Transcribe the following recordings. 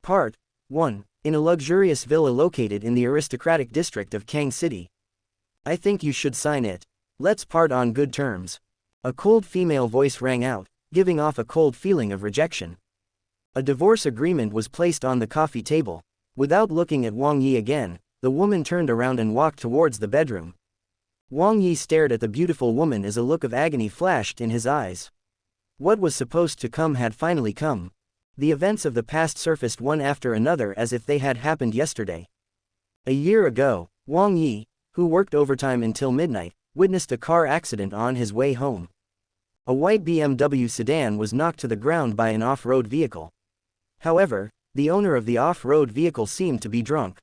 Part 1. In a luxurious villa located in the aristocratic district of Kang City. I think you should sign it. Let's part on good terms. A cold female voice rang out, giving off a cold feeling of rejection. A divorce agreement was placed on the coffee table. Without looking at Wang Yi again, the woman turned around and walked towards the bedroom. Wang Yi stared at the beautiful woman as a look of agony flashed in his eyes. What was supposed to come had finally come. The events of the past surfaced one after another as if they had happened yesterday. A year ago, Wang Yi, who worked overtime until midnight, witnessed a car accident on his way home. A white BMW sedan was knocked to the ground by an off-road vehicle. However, the owner of the off-road vehicle seemed to be drunk.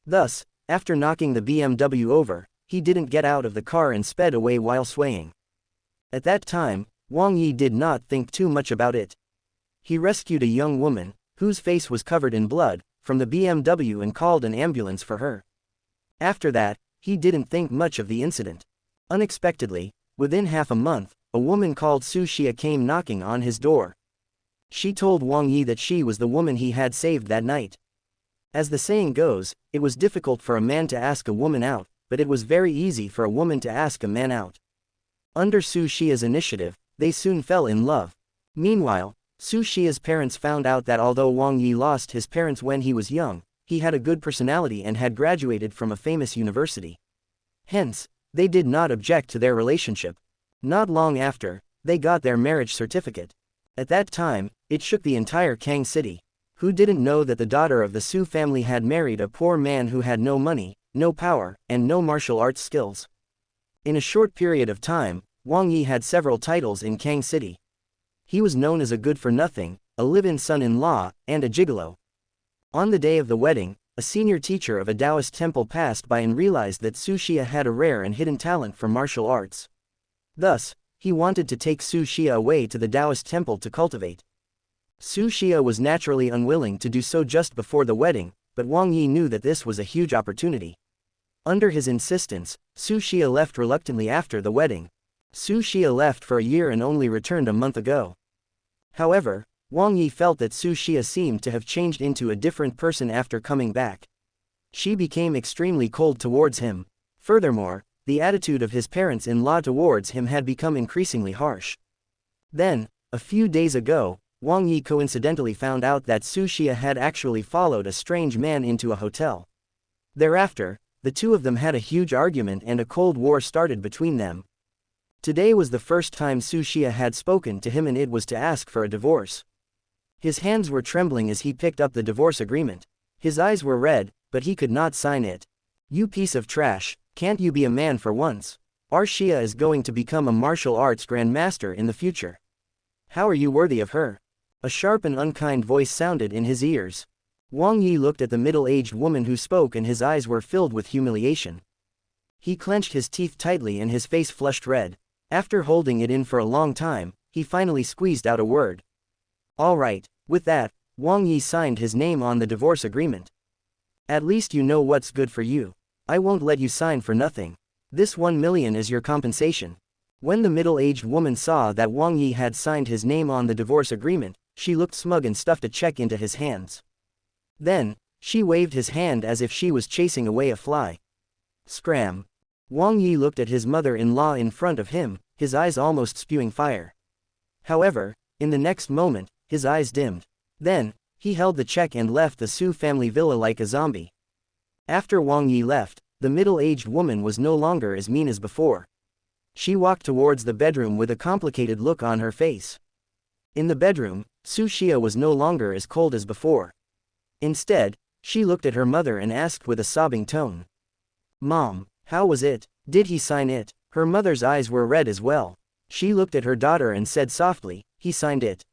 Thus, after knocking the BMW over, he didn't get out of the car and sped away while swaying. At that time, Wang Yi did not think too much about it. He rescued a young woman, whose face was covered in blood, from the BMW and called an ambulance for her. After that, he didn't think much of the incident. Unexpectedly, within half a month, a woman called Su Xia came knocking on his door. She told Wang Yi that she was the woman he had saved that night. As the saying goes, it was difficult for a man to ask a woman out, but it was very easy for a woman to ask a man out. Under Su Xia's initiative, they soon fell in love. Meanwhile, Su Xia's parents found out that although Wang Yi lost his parents when he was young, he had a good personality and had graduated from a famous university. Hence, they did not object to their relationship. Not long after, they got their marriage certificate. At that time, it shook the entire Kang City. Who didn't know that the daughter of the Su family had married a poor man who had no money, no power, and no martial arts skills? In a short period of time, Wang Yi had several titles in Kang City. He was known as a good-for-nothing, a live-in son-in-law, and a gigolo. On the day of the wedding, a senior teacher of a Taoist temple passed by and realized that Su Xia had a rare and hidden talent for martial arts. Thus, he wanted to take Su Xia away to the Taoist temple to cultivate. Su Xia was naturally unwilling to do so just before the wedding, but Wang Yi knew that this was a huge opportunity. Under his insistence, Su Xia left reluctantly after the wedding. Su Xia left for a year and only returned a month ago. However, Wang Yi felt that Su Xia seemed to have changed into a different person after coming back. She became extremely cold towards him. Furthermore, the attitude of his parents-in-law towards him had become increasingly harsh. Then, a few days ago, Wang Yi coincidentally found out that Su Xia had actually followed a strange man into a hotel. Thereafter, the two of them had a huge argument and a cold war started between them. Today was the first time Su Xia had spoken to him and it was to ask for a divorce. His hands were trembling as he picked up the divorce agreement. His eyes were red, but he could not sign it. You piece of trash, can't you be a man for once? Our Xia is going to become a martial arts grandmaster in the future. How are you worthy of her? A sharp and unkind voice sounded in his ears. Wang Yi looked at the middle-aged woman who spoke and his eyes were filled with humiliation. He clenched his teeth tightly and his face flushed red. After holding it in for a long time, he finally squeezed out a word. All right. With that, Wang Yi signed his name on the divorce agreement. At least you know what's good for you. I won't let you sign for nothing. This 1 million is your compensation. When the middle-aged woman saw that Wang Yi had signed his name on the divorce agreement, she looked smug and stuffed a check into his hands. Then, she waved his hand as if she was chasing away a fly. Scram. Wang Yi looked at his mother-in-law in front of him, his eyes almost spewing fire. However, in the next moment, his eyes dimmed. Then, he held the check and left the Su family villa like a zombie. After Wang Yi left, the middle-aged woman was no longer as mean as before. She walked towards the bedroom with a complicated look on her face. In the bedroom, Su Xia was no longer as cold as before. Instead, she looked at her mother and asked with a sobbing tone. Mom, how was it? Did he sign it? Her mother's eyes were red as well. She looked at her daughter and said softly, he signed it.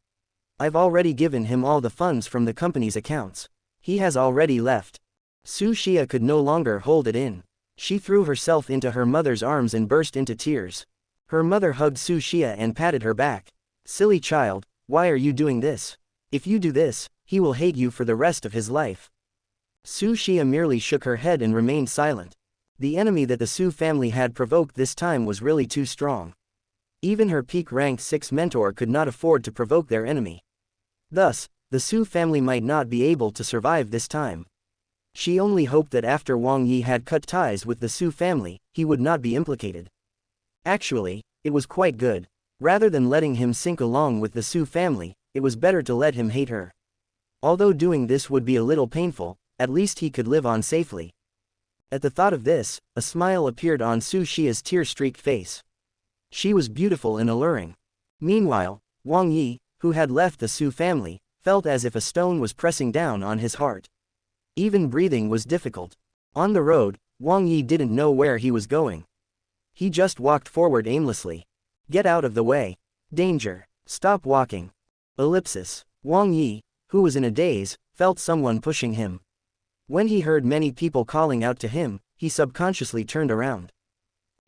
I've already given him all the funds from the company's accounts. He has already left. Su Xia could no longer hold it in. She threw herself into her mother's arms and burst into tears. Her mother hugged Su Xia and patted her back. Silly child, why are you doing this? If you do this, he will hate you for the rest of his life. Su Xia merely shook her head and remained silent. The enemy that the Su family had provoked this time was really too strong. Even her peak-ranked 6 mentor could not afford to provoke their enemy. Thus, the Su family might not be able to survive this time. She only hoped that after Wang Yi had cut ties with the Su family, he would not be implicated. Actually, it was quite good. Rather than letting him sink along with the Su family, it was better to let him hate her. Although doing this would be a little painful, at least he could live on safely. At the thought of this, a smile appeared on Su Xia's tear-streaked face. She was beautiful and alluring. Meanwhile, Wang Yi, who had left the Su family, felt as if a stone was pressing down on his heart. Even breathing was difficult. On the road, Wang Yi didn't know where he was going. He just walked forward aimlessly. Get out of the way. Danger. Stop walking. Ellipsis. Wang Yi, who was in a daze, felt someone pushing him. When he heard many people calling out to him, he subconsciously turned around.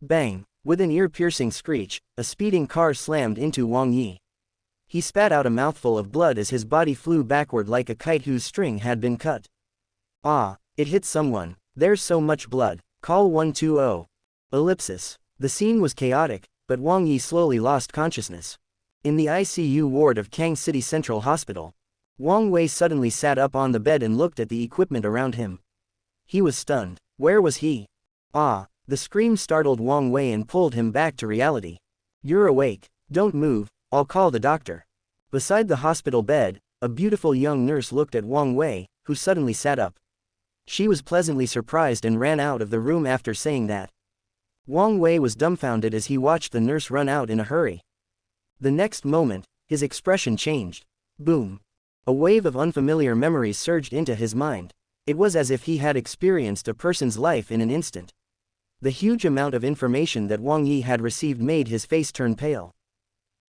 Bang! With an ear-piercing screech, a speeding car slammed into Wang Yi. He spat out a mouthful of blood as his body flew backward like a kite whose string had been cut. Ah, it hit someone. There's so much blood. Call 120. Ellipsis. The scene was chaotic, but Wang Yi slowly lost consciousness. In the ICU ward of Kang City Central Hospital, Wang Wei suddenly sat up on the bed and looked at the equipment around him. He was stunned. Where was he? Ah, the scream startled Wang Wei and pulled him back to reality. You're awake. Don't move, I'll call the doctor. Beside the hospital bed, a beautiful young nurse looked at Wang Wei, who suddenly sat up. She was pleasantly surprised and ran out of the room after saying that. Wang Wei was dumbfounded as he watched the nurse run out in a hurry. The next moment, his expression changed. Boom! A wave of unfamiliar memories surged into his mind. It was as if he had experienced a person's life in an instant. The huge amount of information that Wang Yi had received made his face turn pale.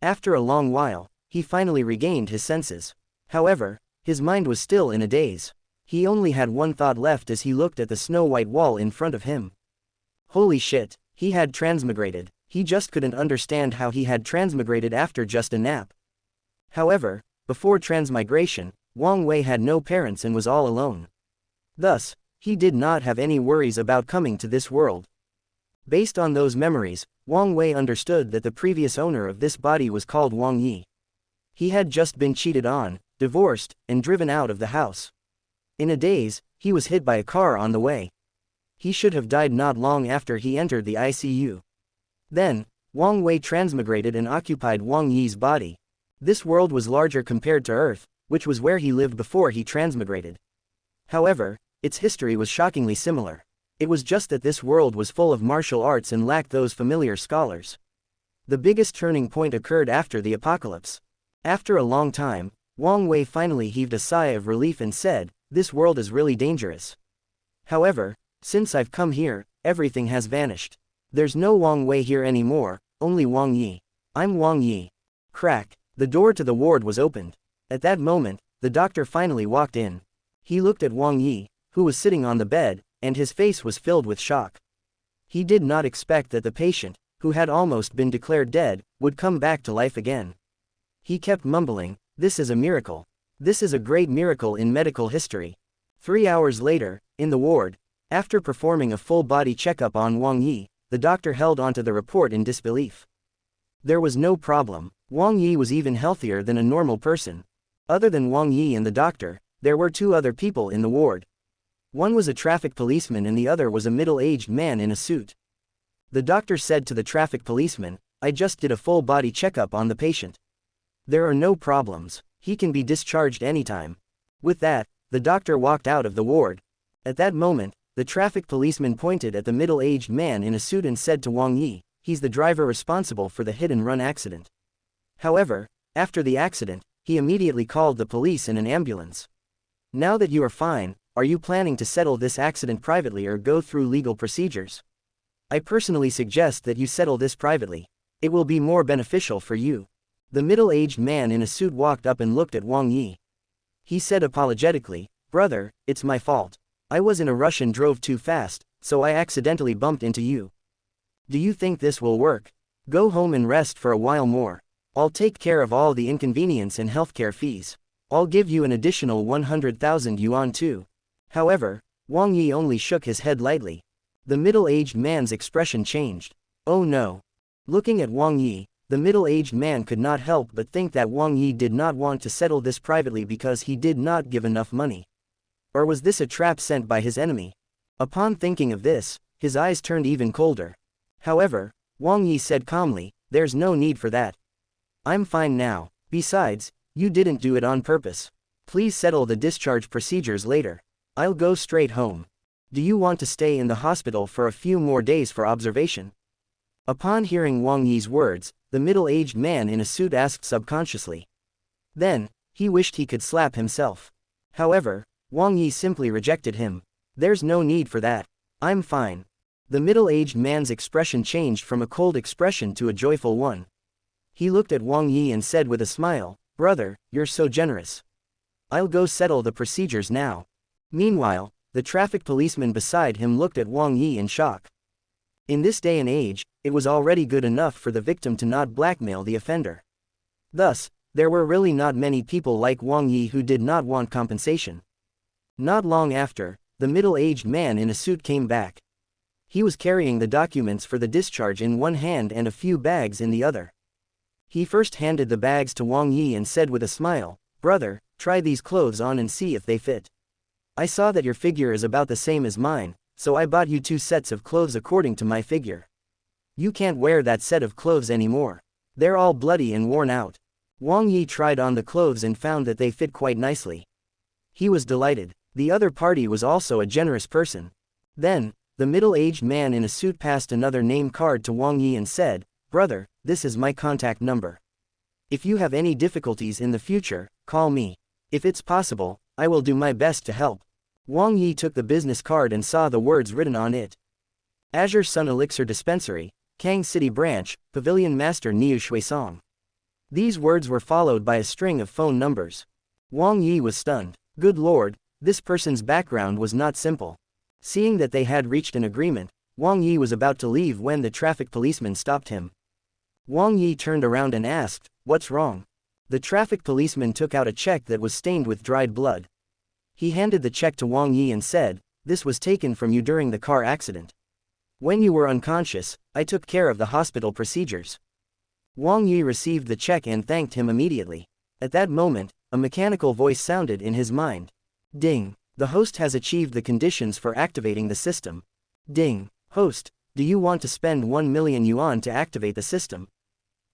After a long while, he finally regained his senses. However, his mind was still in a daze. He only had one thought left as he looked at the snow-white wall in front of him. Holy shit, he had transmigrated. He just couldn't understand how he had transmigrated after just a nap. However, before transmigration, Wang Wei had no parents and was all alone. Thus, he did not have any worries about coming to this world. Based on those memories, Wang Wei understood that the previous owner of this body was called Wang Yi. He had just been cheated on, divorced, and driven out of the house. In a daze, he was hit by a car on the way. He should have died not long after he entered the ICU. Then, Wang Wei transmigrated and occupied Wang Yi's body. This world was larger compared to Earth, which was where he lived before he transmigrated. However, its history was shockingly similar. It was just that this world was full of martial arts and lacked those familiar scholars. The biggest turning point occurred after the apocalypse. After a long time, Wang Wei finally heaved a sigh of relief and said, "This world is really dangerous. However, since I've come here, everything has vanished. There's no Wang Wei here anymore, only Wang Yi. I'm Wang Yi." Crack. The door to the ward was opened. At that moment, the doctor finally walked in. He looked at Wang Yi, who was sitting on the bed, and his face was filled with shock. He did not expect that the patient, who had almost been declared dead, would come back to life again. He kept mumbling, "This is a miracle. This is a great miracle in medical history." 3 hours later, in the ward, after performing a full-body checkup on Wang Yi, the doctor held onto the report in disbelief. There was no problem. Wang Yi was even healthier than a normal person. Other than Wang Yi and the doctor, there were 2 other people in the ward. One was a traffic policeman and the other was a middle-aged man in a suit. The doctor said to the traffic policeman, "I just did a full-body checkup on the patient. There are no problems. He can be discharged anytime." With that, the doctor walked out of the ward. At that moment, the traffic policeman pointed at the middle-aged man in a suit and said to Wang Yi, "He's the driver responsible for the hit-and-run accident." However, after the accident, he immediately called the police and an ambulance. "Now that you are fine, are you planning to settle this accident privately or go through legal procedures? I personally suggest that you settle this privately. It will be more beneficial for you." The middle-aged man in a suit walked up and looked at Wang Yi. He said apologetically, "Brother, it's my fault. I was in a rush and drove too fast, so I accidentally bumped into you. Do you think this will work? Go home and rest for a while more. I'll take care of all the inconvenience and healthcare fees. I'll give you an additional 100,000 yuan too." However, Wang Yi only shook his head lightly. The middle-aged man's expression changed. "Oh no." Looking at Wang Yi, The middle-aged man could not help but think that Wang Yi did not want to settle this privately because he did not give enough money. Or was this a trap sent by his enemy? Upon thinking of this, his eyes turned even colder. However, Wang Yi said calmly, "There's no need for that. I'm fine now. Besides, you didn't do it on purpose. Please settle the discharge procedures later. I'll go straight home. Do you want to stay in the hospital for a few more days for observation?" Upon hearing Wang Yi's words, the middle-aged man in a suit asked subconsciously. Then, he wished he could slap himself. However, Wang Yi simply rejected him. "There's no need for that. I'm fine." The middle-aged man's expression changed from a cold expression to a joyful one. He looked at Wang Yi and said with a smile, "Brother, you're so generous. I'll go settle the procedures now." Meanwhile, the traffic policeman beside him looked at Wang Yi in shock. In this day and age, it was already good enough for the victim to not blackmail the offender. Thus, there were really not many people like Wang Yi who did not want compensation. Not long after, the middle-aged man in a suit came back. He was carrying the documents for the discharge in one hand and a few bags in the other. He first handed the bags to Wang Yi and said with a smile, "Brother, try these clothes on and see if they fit. I saw that your figure is about the same as mine, so I bought you 2 sets of clothes according to my figure. You can't wear that set of clothes anymore. They're all bloody and worn out." Wang Yi tried on the clothes and found that they fit quite nicely. He was delighted. The other party was also a generous person. Then, the middle-aged man in a suit passed another name card to Wang Yi and said, "Brother, this is my contact number. If you have any difficulties in the future, call me. If it's possible, I will do my best to help." Wang Yi took the business card and saw the words written on it. Azure Sun Elixir Dispensary, Kang City Branch, Pavilion Master Niu Shuisong. These words were followed by a string of phone numbers. Wang Yi was stunned. Good lord, this person's background was not simple. Seeing that they had reached an agreement, Wang Yi was about to leave when the traffic policeman stopped him. Wang Yi turned around and asked, "What's wrong?" The traffic policeman took out a check that was stained with dried blood. He handed the check to Wang Yi and said, "This was taken from you during the car accident. When you were unconscious, I took care of the hospital procedures." Wang Yi received the check and thanked him immediately. At that moment, a mechanical voice sounded in his mind. Ding. The host has achieved the conditions for activating the system. Ding. Host, do you want to spend 1 million yuan to activate the system?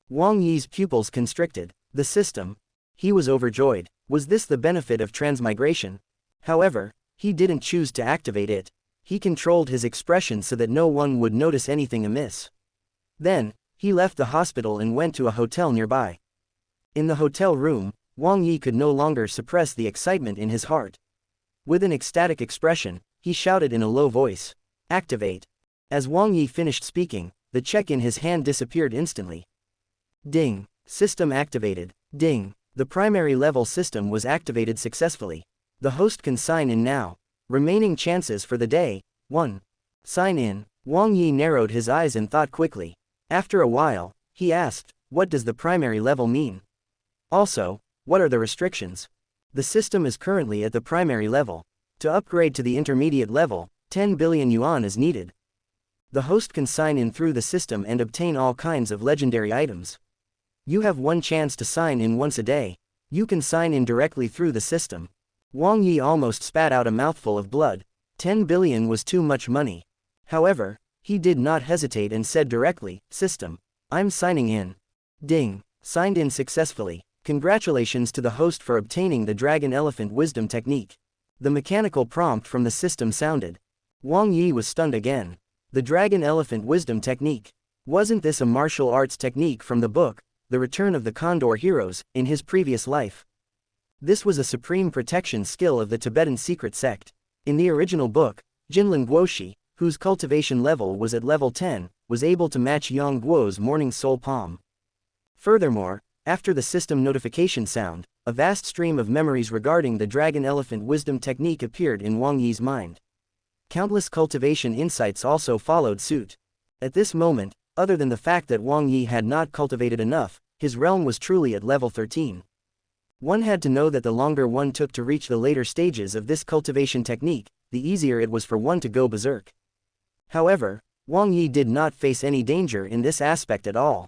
Wang Yi's pupils constricted. The system. He was overjoyed. Was this the benefit of transmigration? However, he didn't choose to activate it. He controlled his expression so that no one would notice anything amiss. Then, he left the hospital and went to a hotel nearby. In the hotel room, Wang Yi could no longer suppress the excitement in his heart. With an ecstatic expression, he shouted in a low voice, "Activate." As Wang Yi finished speaking, the check in his hand disappeared instantly. Ding. System activated. Ding. The primary level system was activated successfully. The host can sign in now. Remaining chances for the day, 1. Sign in. Wang Yi narrowed his eyes and thought quickly. After a while, he asked, "What does the primary level mean? Also, what are the restrictions?" The system is currently at the primary level. To upgrade to the intermediate level, 10 billion yuan is needed. The host can sign in through the system and obtain all kinds of legendary items. You have one chance to sign in once a day. You can sign in directly through the system. Wang Yi almost spat out a mouthful of blood. 10 billion was too much money. However, he did not hesitate and said directly, "System. I'm signing in." Ding. Signed in successfully. Congratulations to the host for obtaining the Dragon Elephant Wisdom Technique. The mechanical prompt from the system sounded. Wang Yi was stunned again. The Dragon Elephant Wisdom Technique. Wasn't this a martial arts technique from the book, The Return of the Condor Heroes, in his previous life? This was a supreme protection skill of the Tibetan secret sect. In the original book, Jinlin Guoshi, whose cultivation level was at level 10, was able to match Yang Guo's morning soul palm. Furthermore, after the system notification sound, a vast stream of memories regarding the Dragon Elephant Wisdom Technique appeared in Wang Yi's mind. Countless cultivation insights also followed suit. At this moment, other than the fact that Wang Yi had not cultivated enough, his realm was truly at level 13. One had to know that the longer one took to reach the later stages of this cultivation technique, the easier it was for one to go berserk. However, Wang Yi did not face any danger in this aspect at all.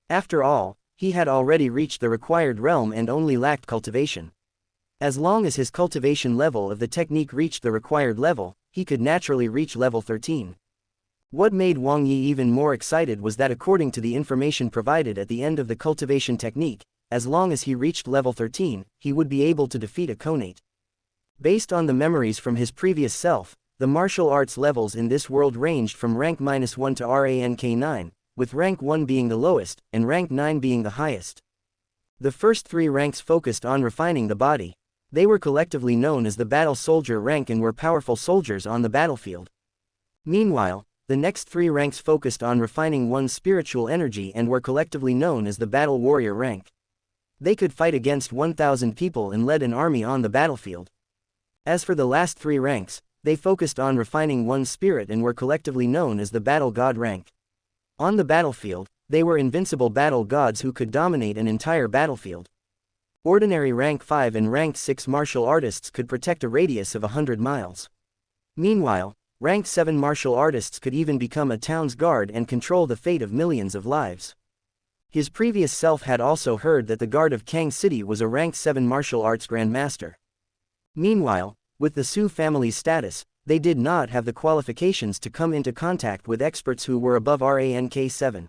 After all, he had already reached the required realm and only lacked cultivation. As long as his cultivation level of the technique reached the required level, he could naturally reach level 13. What made Wang Yi even more excited was that according to the information provided at the end of the cultivation technique, as long as he reached level 13, he would be able to defeat a Khanate. Based on the memories from his previous self, the martial arts levels in this world ranged from rank -1 to rank 9, with rank 1 being the lowest, and rank 9 being the highest. The first three ranks focused on refining the body. They were collectively known as the battle soldier rank and were powerful soldiers on the battlefield. Meanwhile, the next three ranks focused on refining one's spiritual energy and were collectively known as the battle warrior rank. They could fight against 1,000 people and led an army on the battlefield. As for the last three ranks, they focused on refining one's spirit and were collectively known as the battle god rank. On the battlefield, they were invincible battle gods who could dominate an entire battlefield. Ordinary rank 5 and rank 6 martial artists could protect a radius of 100 miles. Meanwhile, rank 7 martial artists could even become a town's guard and control the fate of millions of lives. His previous self had also heard that the guard of Kang City was a rank 7 martial arts grandmaster. Meanwhile, with the Su family's status, they did not have the qualifications to come into contact with experts who were above rank 7.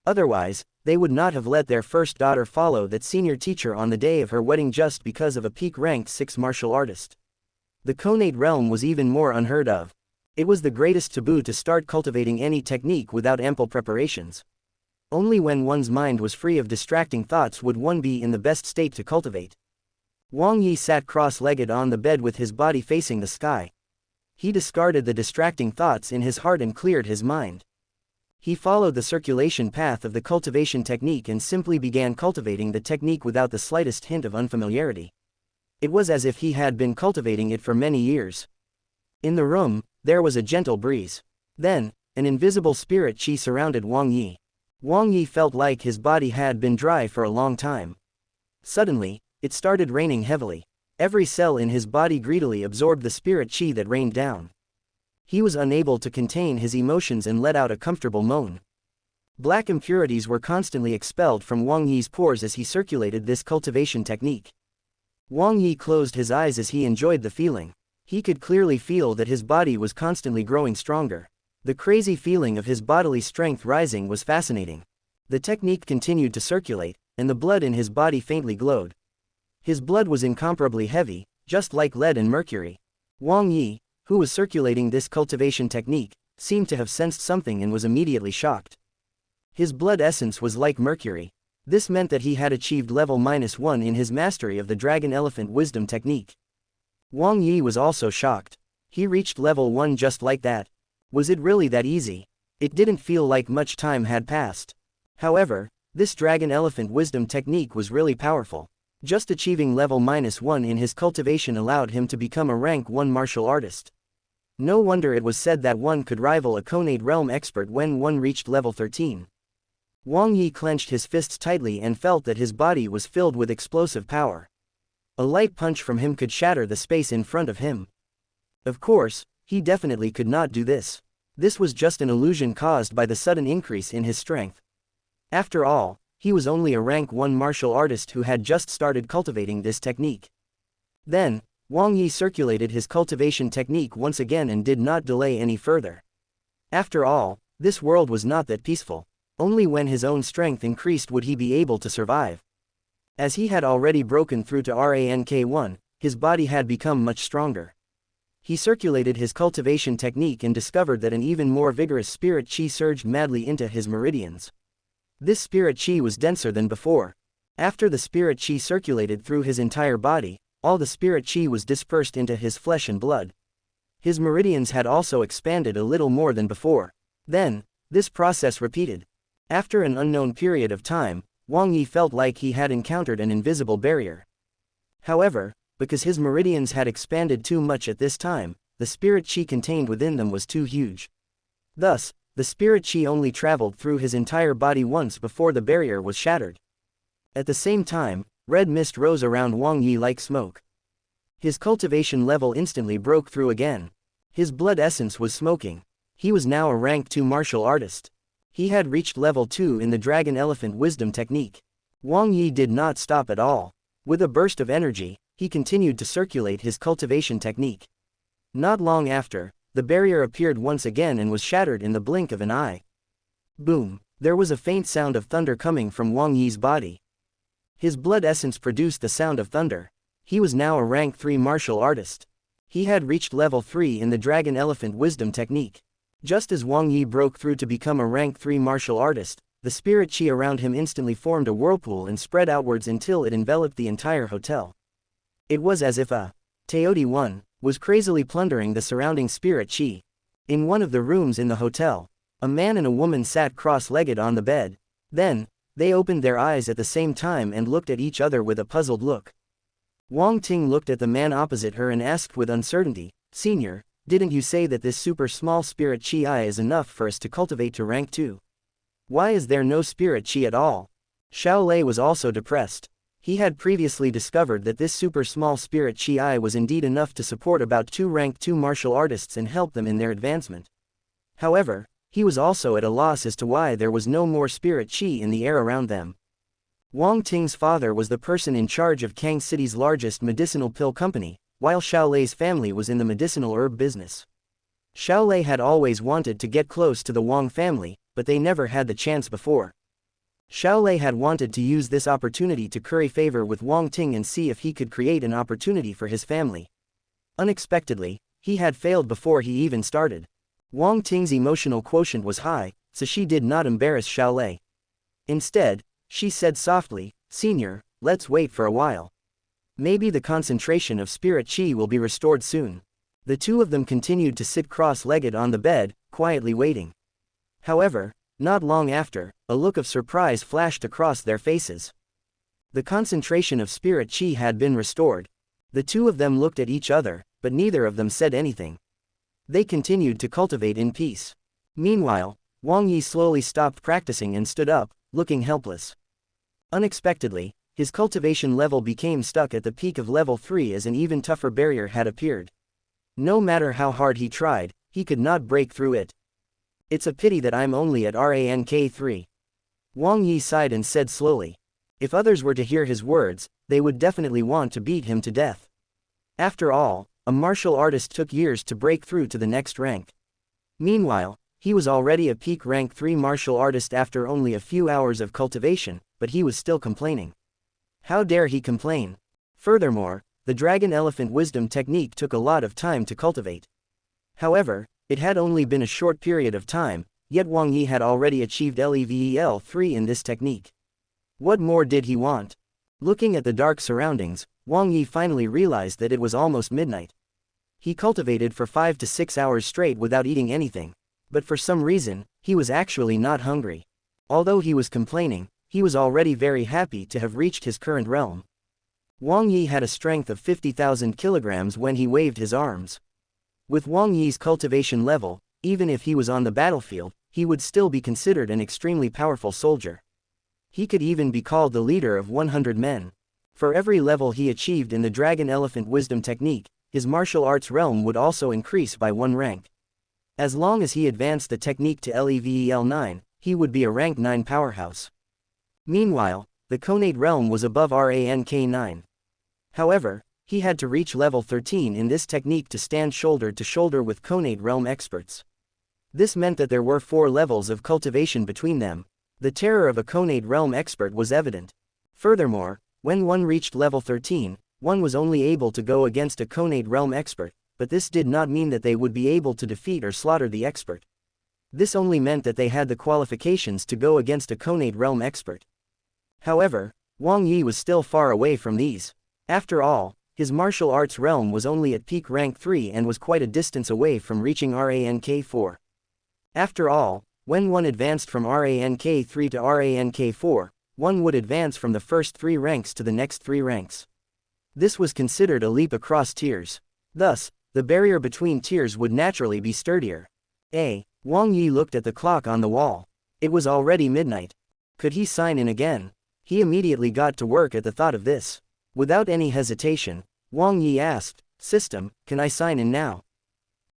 Otherwise, they would not have let their first daughter follow that senior teacher on the day of her wedding just because of a peak rank 6 martial artist. The Khanate realm was even more unheard of. It was the greatest taboo to start cultivating any technique without ample preparations. Only when one's mind was free of distracting thoughts would one be in the best state to cultivate. Wang Yi sat cross-legged on the bed with his body facing the sky. He discarded the distracting thoughts in his heart and cleared his mind. He followed the circulation path of the cultivation technique and simply began cultivating the technique without the slightest hint of unfamiliarity. It was as if he had been cultivating it for many years. In the room, there was a gentle breeze. Then, an invisible spirit chi surrounded Wang Yi. Wang Yi felt like his body had been dry for a long time. Suddenly, it started raining heavily. Every cell in his body greedily absorbed the spirit chi that rained down. He was unable to contain his emotions and let out a comfortable moan. Black impurities were constantly expelled from Wang Yi's pores as he circulated this cultivation technique. Wang Yi closed his eyes as he enjoyed the feeling. He could clearly feel that his body was constantly growing stronger. The crazy feeling of his bodily strength rising was fascinating. The technique continued to circulate, and the blood in his body faintly glowed. His blood was incomparably heavy, just like lead and mercury. Wang Yi, who was circulating this cultivation technique, seemed to have sensed something and was immediately shocked. His blood essence was like mercury. This meant that he had achieved level -1 in his mastery of the Dragon Elephant Wisdom technique. Wang Yi was also shocked. He reached level 1 just like that. Was it really that easy? It didn't feel like much time had passed. However, this Dragon Elephant Wisdom technique was really powerful. Just achieving level -1 in his cultivation allowed him to become a rank 1 martial artist. No wonder it was said that one could rival a Khanate realm expert when one reached level 13. Wang Yi clenched his fists tightly and felt that his body was filled with explosive power. A light punch from him could shatter the space in front of him. Of course, he definitely could not do this. This was just an illusion caused by the sudden increase in his strength. After all, he was only a rank 1 martial artist who had just started cultivating this technique. Then, Wang Yi circulated his cultivation technique once again and did not delay any further. After all, this world was not that peaceful. Only when his own strength increased would he be able to survive. As he had already broken through to rank 1, his body had become much stronger. He circulated his cultivation technique and discovered that an even more vigorous spirit chi surged madly into his meridians. This spirit chi was denser than before. After the spirit chi circulated through his entire body, all the spirit chi was dispersed into his flesh and blood. His meridians had also expanded a little more than before. Then, this process repeated. After an unknown period of time, Wang Yi felt like he had encountered an invisible barrier. However, because his meridians had expanded too much at this time, the spirit chi contained within them was too huge. Thus, the spirit chi only traveled through his entire body once before the barrier was shattered. At the same time, red mist rose around Wang Yi like smoke. His cultivation level instantly broke through again. His blood essence was smoking. He was now a rank 2 martial artist. He had reached level 2 in the Dragon Elephant Wisdom technique. Wang Yi did not stop at all. With a burst of energy, he continued to circulate his cultivation technique. Not long after, the barrier appeared once again and was shattered in the blink of an eye. Boom! There was a faint sound of thunder coming from Wang Yi's body. His blood essence produced the sound of thunder. He was now a rank 3 martial artist. He had reached level 3 in the Dragon Elephant Wisdom technique. Just as Wang Yi broke through to become a rank 3 martial artist, the spirit chi around him instantly formed a whirlpool and spread outwards until it enveloped the entire hotel. It was as if a Teodi one was crazily plundering the surrounding spirit chi. In one of the rooms in the hotel, a man and a woman sat cross-legged on the bed. Then, they opened their eyes at the same time and looked at each other with a puzzled look. Wang Ting looked at the man opposite her and asked with uncertainty, "Senior, didn't you say that this super small spirit chi is enough for us to cultivate to rank 2? Why is there no spirit chi at all?" Xiao Lei was also depressed. He had previously discovered that this super small spirit chi was indeed enough to support about 2 rank 2 martial artists and help them in their advancement. However, he was also at a loss as to why there was no more spirit chi in the air around them. Wang Ting's father was the person in charge of Kang City's largest medicinal pill company, while Xiao Lei's family was in the medicinal herb business. Xiao Lei had always wanted to get close to the Wang family, but they never had the chance before. Xiao Lei had wanted to use this opportunity to curry favor with Wang Ting and see if he could create an opportunity for his family. Unexpectedly, he had failed before he even started. Wang Ting's emotional quotient was high, so she did not embarrass Xiao Lei. Instead, she said softly, "Senior, let's wait for a while. Maybe the concentration of spirit chi will be restored soon." The two of them continued to sit cross-legged on the bed, quietly waiting. However, not long after, a look of surprise flashed across their faces. The concentration of spirit chi had been restored. The two of them looked at each other, but neither of them said anything. They continued to cultivate in peace. Meanwhile, Wang Yi slowly stopped practicing and stood up, looking helpless. Unexpectedly, his cultivation level became stuck at the peak of level 3 as an even tougher barrier had appeared. No matter how hard he tried, he could not break through it. "It's a pity that I'm only at rank 3. Wang Yi sighed and said slowly. If others were to hear his words, they would definitely want to beat him to death. After all, a martial artist took years to break through to the next rank. Meanwhile, he was already a peak rank 3 martial artist after only a few hours of cultivation, but he was still complaining. How dare he complain? Furthermore, the Dragon Elephant Wisdom technique took a lot of time to cultivate. However, it had only been a short period of time, yet Wang Yi had already achieved level 3 in this technique. What more did he want? Looking at the dark surroundings, Wang Yi finally realized that it was almost midnight. He cultivated for 5 to 6 hours straight without eating anything. But for some reason, he was actually not hungry. Although he was complaining, he was already very happy to have reached his current realm. Wang Yi had a strength of 50,000 kilograms when he waved his arms. With Wang Yi's cultivation level, even if he was on the battlefield, he would still be considered an extremely powerful soldier. He could even be called the leader of 100 men. For every level he achieved in the Dragon Elephant Wisdom technique, his martial arts realm would also increase by 1 rank. As long as he advanced the technique to level 9, he would be a rank 9 powerhouse. Meanwhile, the Conate realm was above rank 9. However, he had to reach level 13 in this technique to stand shoulder to shoulder with Conate realm experts. This meant that there were 4 levels of cultivation between them. The terror of a Conate realm expert was evident. Furthermore, when one reached level 13, one was only able to go against a Conate realm expert, but this did not mean that they would be able to defeat or slaughter the expert. This only meant that they had the qualifications to go against a Conate realm expert. However, Wang Yi was still far away from these. After all, his martial arts realm was only at peak rank 3 and was quite a distance away from reaching rank 4. After all, when one advanced from rank 3 to rank 4, one would advance from the first 3 ranks to the next 3 ranks. This was considered a leap across tiers. Thus, the barrier between tiers would naturally be sturdier. Wang Yi looked at the clock on the wall. It was already midnight. Could he sign in again? He immediately got to work at the thought of this. Without any hesitation, Wang Yi asked, "System, can I sign in now?"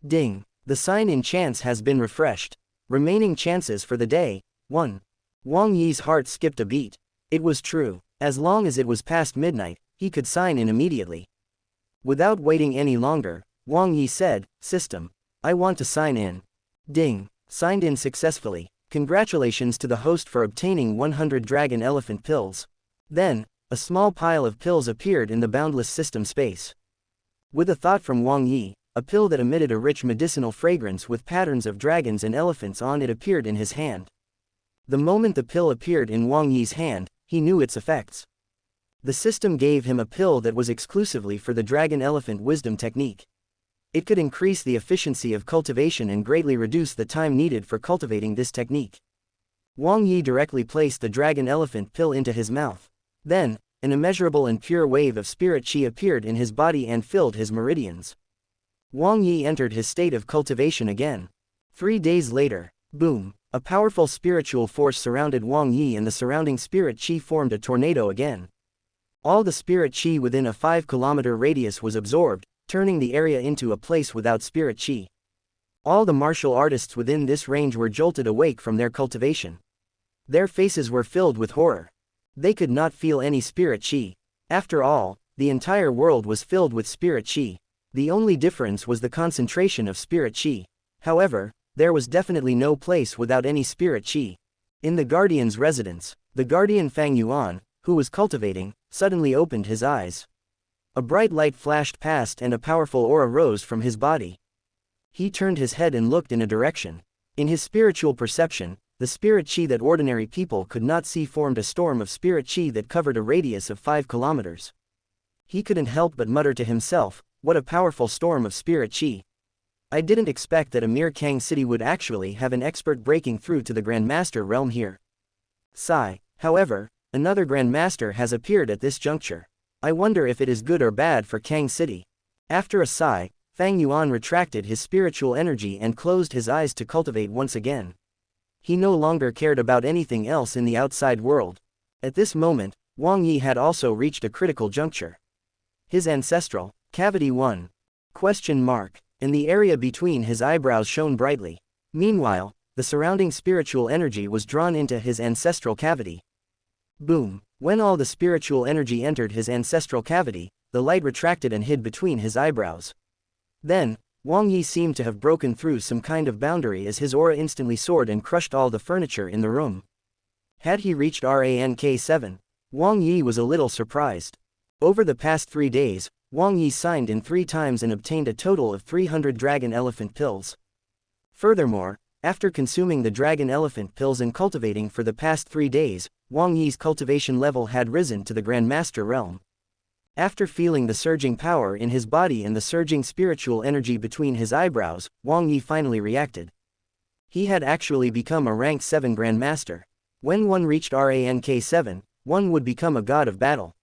Ding! The sign-in chance has been refreshed. Remaining chances for the day, 1. Wang Yi's heart skipped a beat. It was true. As long as it was past midnight, he could sign in immediately. Without waiting any longer, Wang Yi said, "System. I want to sign in." Ding. Signed in successfully. Congratulations to the host for obtaining 100 dragon elephant pills. Then, a small pile of pills appeared in the boundless system space. With a thought from Wang Yi, a pill that emitted a rich medicinal fragrance with patterns of dragons and elephants on it appeared in his hand. The moment the pill appeared in Wang Yi's hand, he knew its effects. The system gave him a pill that was exclusively for the dragon elephant wisdom technique. It could increase the efficiency of cultivation and greatly reduce the time needed for cultivating this technique. Wang Yi directly placed the dragon elephant pill into his mouth. Then, an immeasurable and pure wave of spirit qi appeared in his body and filled his meridians. Wang Yi entered his state of cultivation again. 3 days later, boom, a powerful spiritual force surrounded Wang Yi and the surrounding spirit qi formed a tornado again. All the spirit qi within a 5-kilometer radius was absorbed, turning the area into a place without spirit qi. All the martial artists within this range were jolted awake from their cultivation. Their faces were filled with horror. They could not feel any spirit qi. After all, the entire world was filled with spirit qi. The only difference was the concentration of spirit qi. However, there was definitely no place without any spirit qi. In the guardian's residence, the guardian Fang Yuan, who was cultivating, suddenly opened his eyes. A bright light flashed past and a powerful aura rose from his body. He turned his head and looked in a direction. In his spiritual perception, the spirit qi that ordinary people could not see formed a storm of spirit qi that covered a radius of 5 kilometers. He couldn't help but mutter to himself, "What a powerful storm of spirit qi. I didn't expect that a mere Kang City would actually have an expert breaking through to the Grandmaster realm here." Sigh. However, another Grandmaster has appeared at this juncture. I wonder if it is good or bad for Kang City. After a sigh, Fang Yuan retracted his spiritual energy and closed his eyes to cultivate once again. He no longer cared about anything else in the outside world. At this moment, Wang Yi had also reached a critical juncture. His ancestral cavity 1. And the area between his eyebrows shone brightly. Meanwhile, the surrounding spiritual energy was drawn into his ancestral cavity. Boom. When all the spiritual energy entered his ancestral cavity, the light retracted and hid between his eyebrows. Then, Wang Yi seemed to have broken through some kind of boundary as his aura instantly soared and crushed all the furniture in the room. Had he reached rank 7? Wang Yi was a little surprised. Over the past 3 days, Wang Yi signed in 3 times and obtained a total of 300 dragon elephant pills. Furthermore, after consuming the dragon elephant pills and cultivating for the past 3 days, Wang Yi's cultivation level had risen to the Grandmaster realm. After feeling the surging power in his body and the surging spiritual energy between his eyebrows, Wang Yi finally reacted. He had actually become a rank 7 Grandmaster. When one reached rank 7, one would become a god of battle.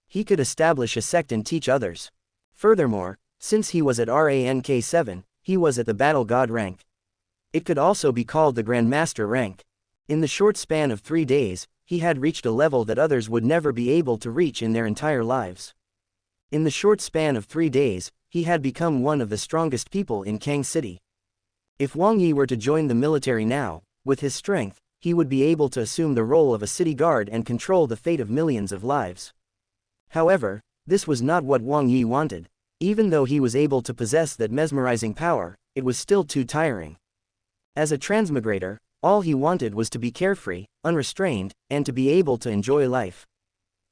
He could establish a sect and teach others. Furthermore, since he was at rank 7, he was at the battle god rank. It could also be called the Grandmaster rank. In the short span of 3 days, he had reached a level that others would never be able to reach in their entire lives. In the short span of 3 days, he had become one of the strongest people in Kang City. If Wang Yi were to join the military now, with his strength, he would be able to assume the role of a city guard and control the fate of millions of lives. However, this was not what Wang Yi wanted. Even though he was able to possess that mesmerizing power, it was still too tiring. As a transmigrator, all he wanted was to be carefree, unrestrained, and to be able to enjoy life.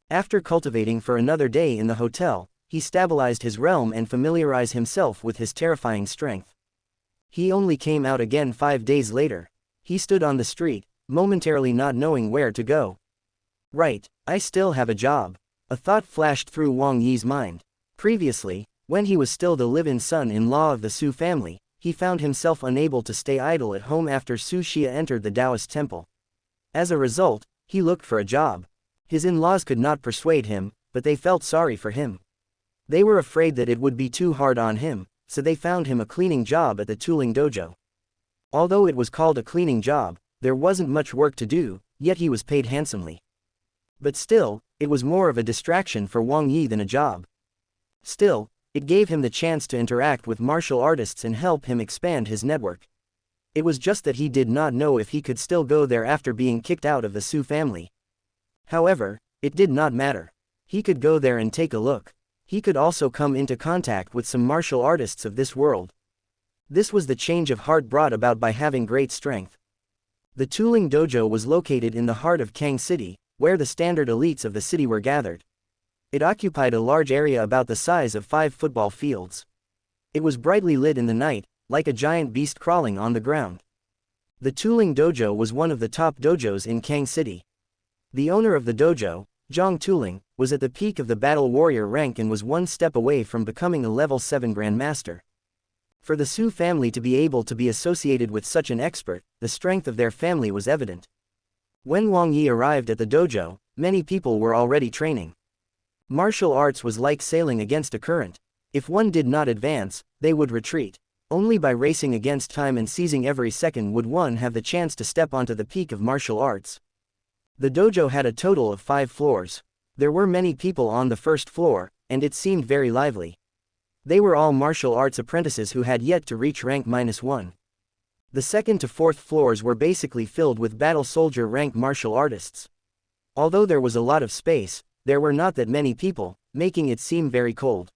After cultivating for another day in the hotel, he stabilized his realm and familiarized himself with his terrifying strength. He only came out again 5 days later. He stood on the street, momentarily not knowing where to go. Right, I still have a job. A thought flashed through Wang Yi's mind. Previously, when he was still the live-in son-in-law of the Su family, he found himself unable to stay idle at home after Su Xia entered the Taoist temple. As a result, he looked for a job. His in-laws could not persuade him, but they felt sorry for him. They were afraid that it would be too hard on him, so they found him a cleaning job at the Tuling dojo. Although it was called a cleaning job, there wasn't much work to do, yet he was paid handsomely. But still, it was more of a distraction for Wang Yi than a job. Still, it gave him the chance to interact with martial artists and help him expand his network. It was just that he did not know if he could still go there after being kicked out of the Su family. However, it did not matter. He could go there and take a look. He could also come into contact with some martial artists of this world. This was the change of heart brought about by having great strength. The Tuling Dojo was located in the heart of Kang City, where the standard elites of the city were gathered. It occupied a large area about the size of 5 football fields. It was brightly lit in the night, like a giant beast crawling on the ground. The Tuling Dojo was one of the top dojos in Kang City. The owner of the dojo, Zhang Tuling, was at the peak of the battle warrior rank and was one step away from becoming a level 7 grandmaster. For the Su family to be able to be associated with such an expert, the strength of their family was evident. When Wang Yi arrived at the dojo, many people were already training. Martial arts was like sailing against a current. If one did not advance, they would retreat. Only by racing against time and seizing every second would one have the chance to step onto the peak of martial arts. The dojo had a total of 5 floors. There were many people on the first floor, and it seemed very lively. They were all martial arts apprentices who had yet to reach rank -1. The second to fourth floors were basically filled with battle soldier rank martial artists. Although there was a lot of space, there were not that many people, making it seem very cold.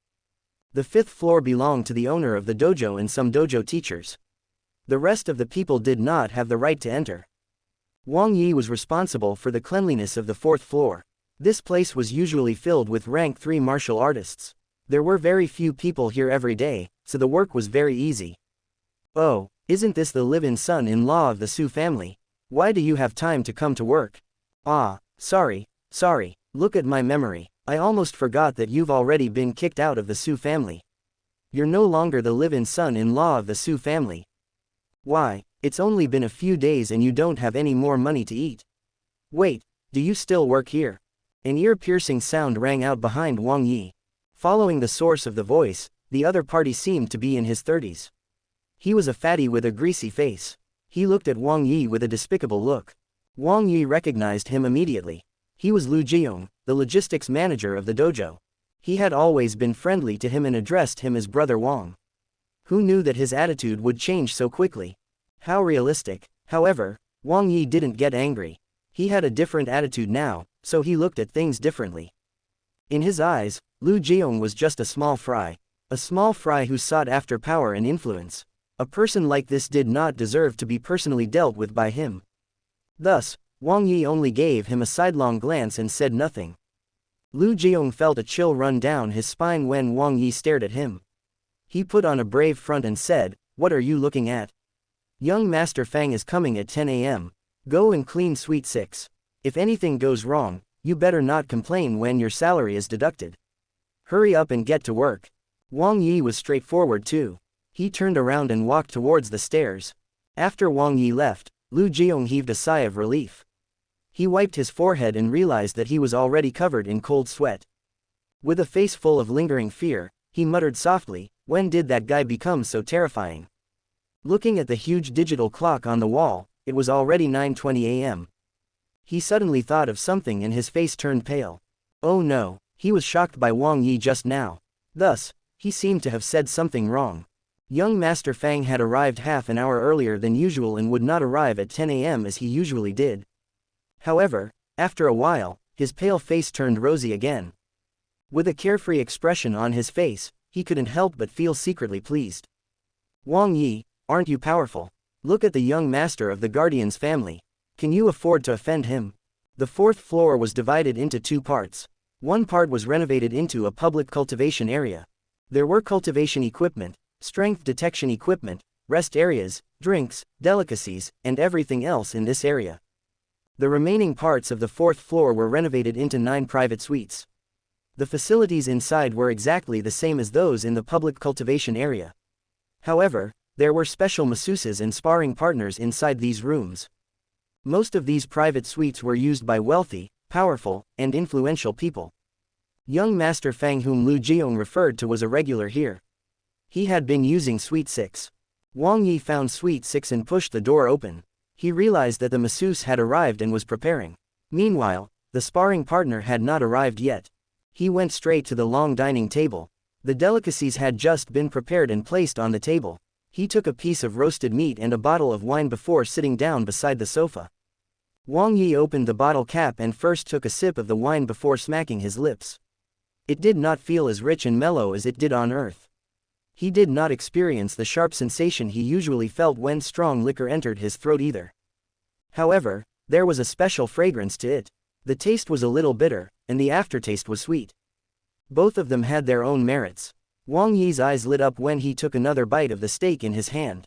The fifth floor belonged to the owner of the dojo and some dojo teachers. The rest of the people did not have the right to enter. Wang Yi was responsible for the cleanliness of the fourth floor. This place was usually filled with rank 3 martial artists. There were very few people here every day, so the work was very easy. Oh, isn't this the live-in son-in-law of the Su family? Why do you have time to come to work? Ah, sorry, look at my memory. I almost forgot that you've already been kicked out of the Su family. You're no longer the live-in son-in-law of the Su family. Why, it's only been a few days and you don't have any more money to eat. Wait, do you still work here? An ear-piercing sound rang out behind Wang Yi. Following the source of the voice, the other party seemed to be in his 30s. He was a fatty with a greasy face. He looked at Wang Yi with a despicable look. Wang Yi recognized him immediately. He was Lu Jiong, the logistics manager of the dojo. He had always been friendly to him and addressed him as Brother Wang. Who knew that his attitude would change so quickly? How realistic. However, Wang Yi didn't get angry. He had a different attitude now, so he looked at things differently. In his eyes, Lu Jiong was just a small fry. A small fry who sought after power and influence. A person like this did not deserve to be personally dealt with by him. Thus, Wang Yi only gave him a sidelong glance and said nothing. Lu Jiong felt a chill run down his spine when Wang Yi stared at him. He put on a brave front and said, "What are you looking at? Young Master Fang is coming at 10 a.m. Go and clean Suite 6. If anything goes wrong, you better not complain when your salary is deducted. Hurry up and get to work." Wang Yi was straightforward too. He turned around and walked towards the stairs. After Wang Yi left, Lu Jiong heaved a sigh of relief. He wiped his forehead and realized that he was already covered in cold sweat. With a face full of lingering fear, he muttered softly, "When did that guy become so terrifying?" Looking at the huge digital clock on the wall, it was already 9:20 a.m. He suddenly thought of something and his face turned pale. Oh no, he was shocked by Wang Yi just now. Thus, he seemed to have said something wrong. Young Master Fang had arrived half an hour earlier than usual and would not arrive at 10 a.m. as he usually did. However, after a while, his pale face turned rosy again. With a carefree expression on his face, he couldn't help but feel secretly pleased. "Wang Yi, aren't you powerful? Look at the young master of the Guardian's family. Can you afford to offend him?" The fourth floor was divided into 2 parts. One part was renovated into a public cultivation area. There were cultivation equipment, strength detection equipment, rest areas, drinks, delicacies, and everything else in this area. The remaining parts of the fourth floor were renovated into 9 private suites. The facilities inside were exactly the same as those in the public cultivation area. However, there were special masseuses and sparring partners inside these rooms. Most of these private suites were used by wealthy, powerful, and influential people. Young Master Fang, whom Lu Jiong referred to, was a regular here. He had been using Suite 6. Wang Yi found Suite 6 and pushed the door open. He realized that the masseuse had arrived and was preparing. Meanwhile, the sparring partner had not arrived yet. He went straight to the long dining table. The delicacies had just been prepared and placed on the table. He took a piece of roasted meat and a bottle of wine before sitting down beside the sofa. Wang Yi opened the bottle cap and first took a sip of the wine before smacking his lips. It did not feel as rich and mellow as it did on Earth. He did not experience the sharp sensation he usually felt when strong liquor entered his throat either. However, there was a special fragrance to it. The taste was a little bitter, and the aftertaste was sweet. Both of them had their own merits. Wang Yi's eyes lit up when he took another bite of the steak in his hand.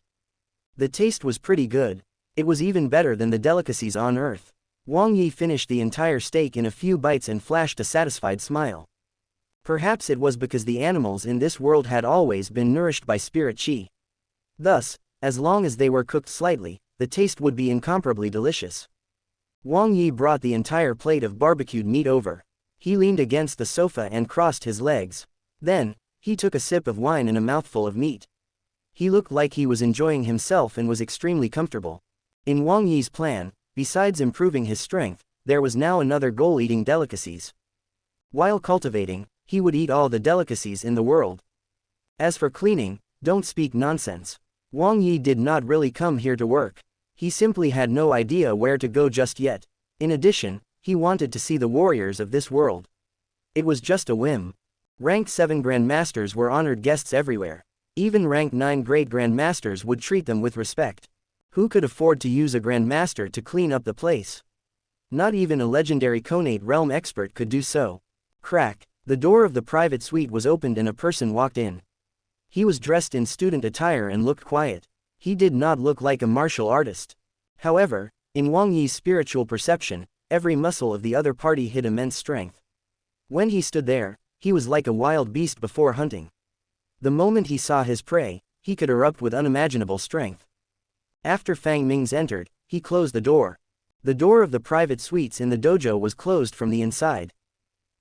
The taste was pretty good. It was even better than the delicacies on Earth. Wang Yi finished the entire steak in a few bites and flashed a satisfied smile. Perhaps it was because the animals in this world had always been nourished by spirit qi. Thus, as long as they were cooked slightly, the taste would be incomparably delicious. Wang Yi brought the entire plate of barbecued meat over. He leaned against the sofa and crossed his legs. Then, he took a sip of wine and a mouthful of meat. He looked like he was enjoying himself and was extremely comfortable. In Wang Yi's plan, besides improving his strength, there was now another goal: eating delicacies. While cultivating, he would eat all the delicacies in the world. As for cleaning, don't speak nonsense. Wang Yi did not really come here to work. He simply had no idea where to go just yet. In addition, he wanted to see the warriors of this world. It was just a whim. Rank 7 grandmasters were honored guests everywhere. Even rank 9 great grandmasters would treat them with respect. Who could afford to use a grandmaster to clean up the place? Not even a legendary Conate realm expert could do so. Crack. The door of the private suite was opened and a person walked in. He was dressed in student attire and looked quiet. He did not look like a martial artist. However, in Wang Yi's spiritual perception, every muscle of the other party hid immense strength. When he stood there, he was like a wild beast before hunting. The moment he saw his prey, he could erupt with unimaginable strength. After Fang Ming's entered, he closed the door. The door of the private suites in the dojo was closed from the inside.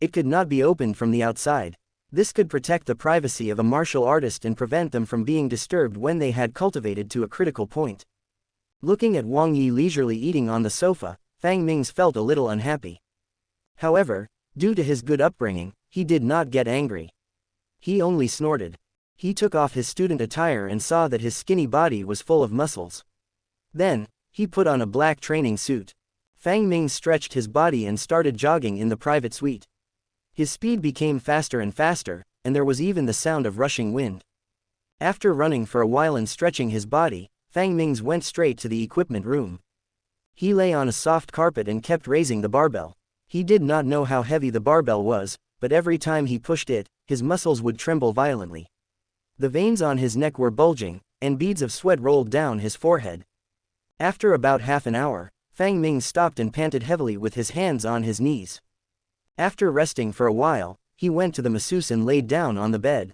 It could not be opened from the outside. This could protect the privacy of a martial artist and prevent them from being disturbed when they had cultivated to a critical point. Looking at Wang Yi leisurely eating on the sofa, Fang Ming's felt a little unhappy. However, due to his good upbringing, he did not get angry. He only snorted. He took off his student attire and saw that his skinny body was full of muscles. Then, he put on a black training suit. Fang Ming stretched his body and started jogging in the private suite. His speed became faster and faster, and there was even the sound of rushing wind. After running for a while and stretching his body, Fang Ming's went straight to the equipment room. He lay on a soft carpet and kept raising the barbell. He did not know how heavy the barbell was, but every time he pushed it, his muscles would tremble violently. The veins on his neck were bulging, and beads of sweat rolled down his forehead. After about half an hour, Fang Ming stopped and panted heavily with his hands on his knees. After resting for a while, he went to the masseuse and laid down on the bed.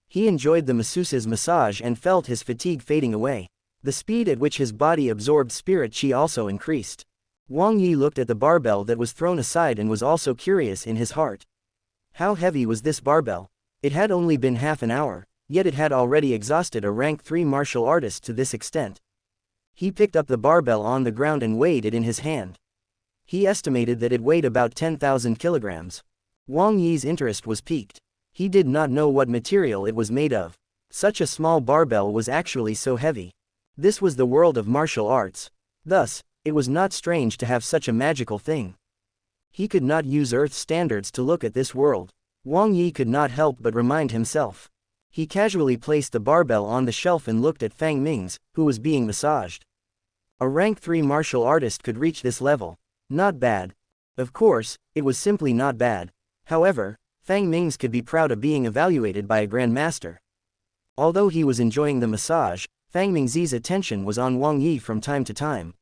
He enjoyed the masseuse's massage and felt his fatigue fading away. The speed at which his body absorbed spirit qi also increased. Wang Yi looked at the barbell that was thrown aside and was also curious in his heart. How heavy was this barbell? It had only been half an hour, yet it had already exhausted a rank 3 martial artist to this extent. He picked up the barbell on the ground and weighed it in his hand. He estimated that it weighed about 10,000 kilograms. Wang Yi's interest was piqued. He did not know what material it was made of. Such a small barbell was actually so heavy. This was the world of martial arts. Thus, it was not strange to have such a magical thing. He could not use Earth's standards to look at this world. Wang Yi could not help but remind himself. He casually placed the barbell on the shelf and looked at Fang Ming's, who was being massaged. A rank 3 martial artist could reach this level. Not bad. Of course, it was simply not bad. However, Fang Ming's could be proud of being evaluated by a grandmaster. Although he was enjoying the massage, Fang Ming's attention was on Wang Yi from time to time.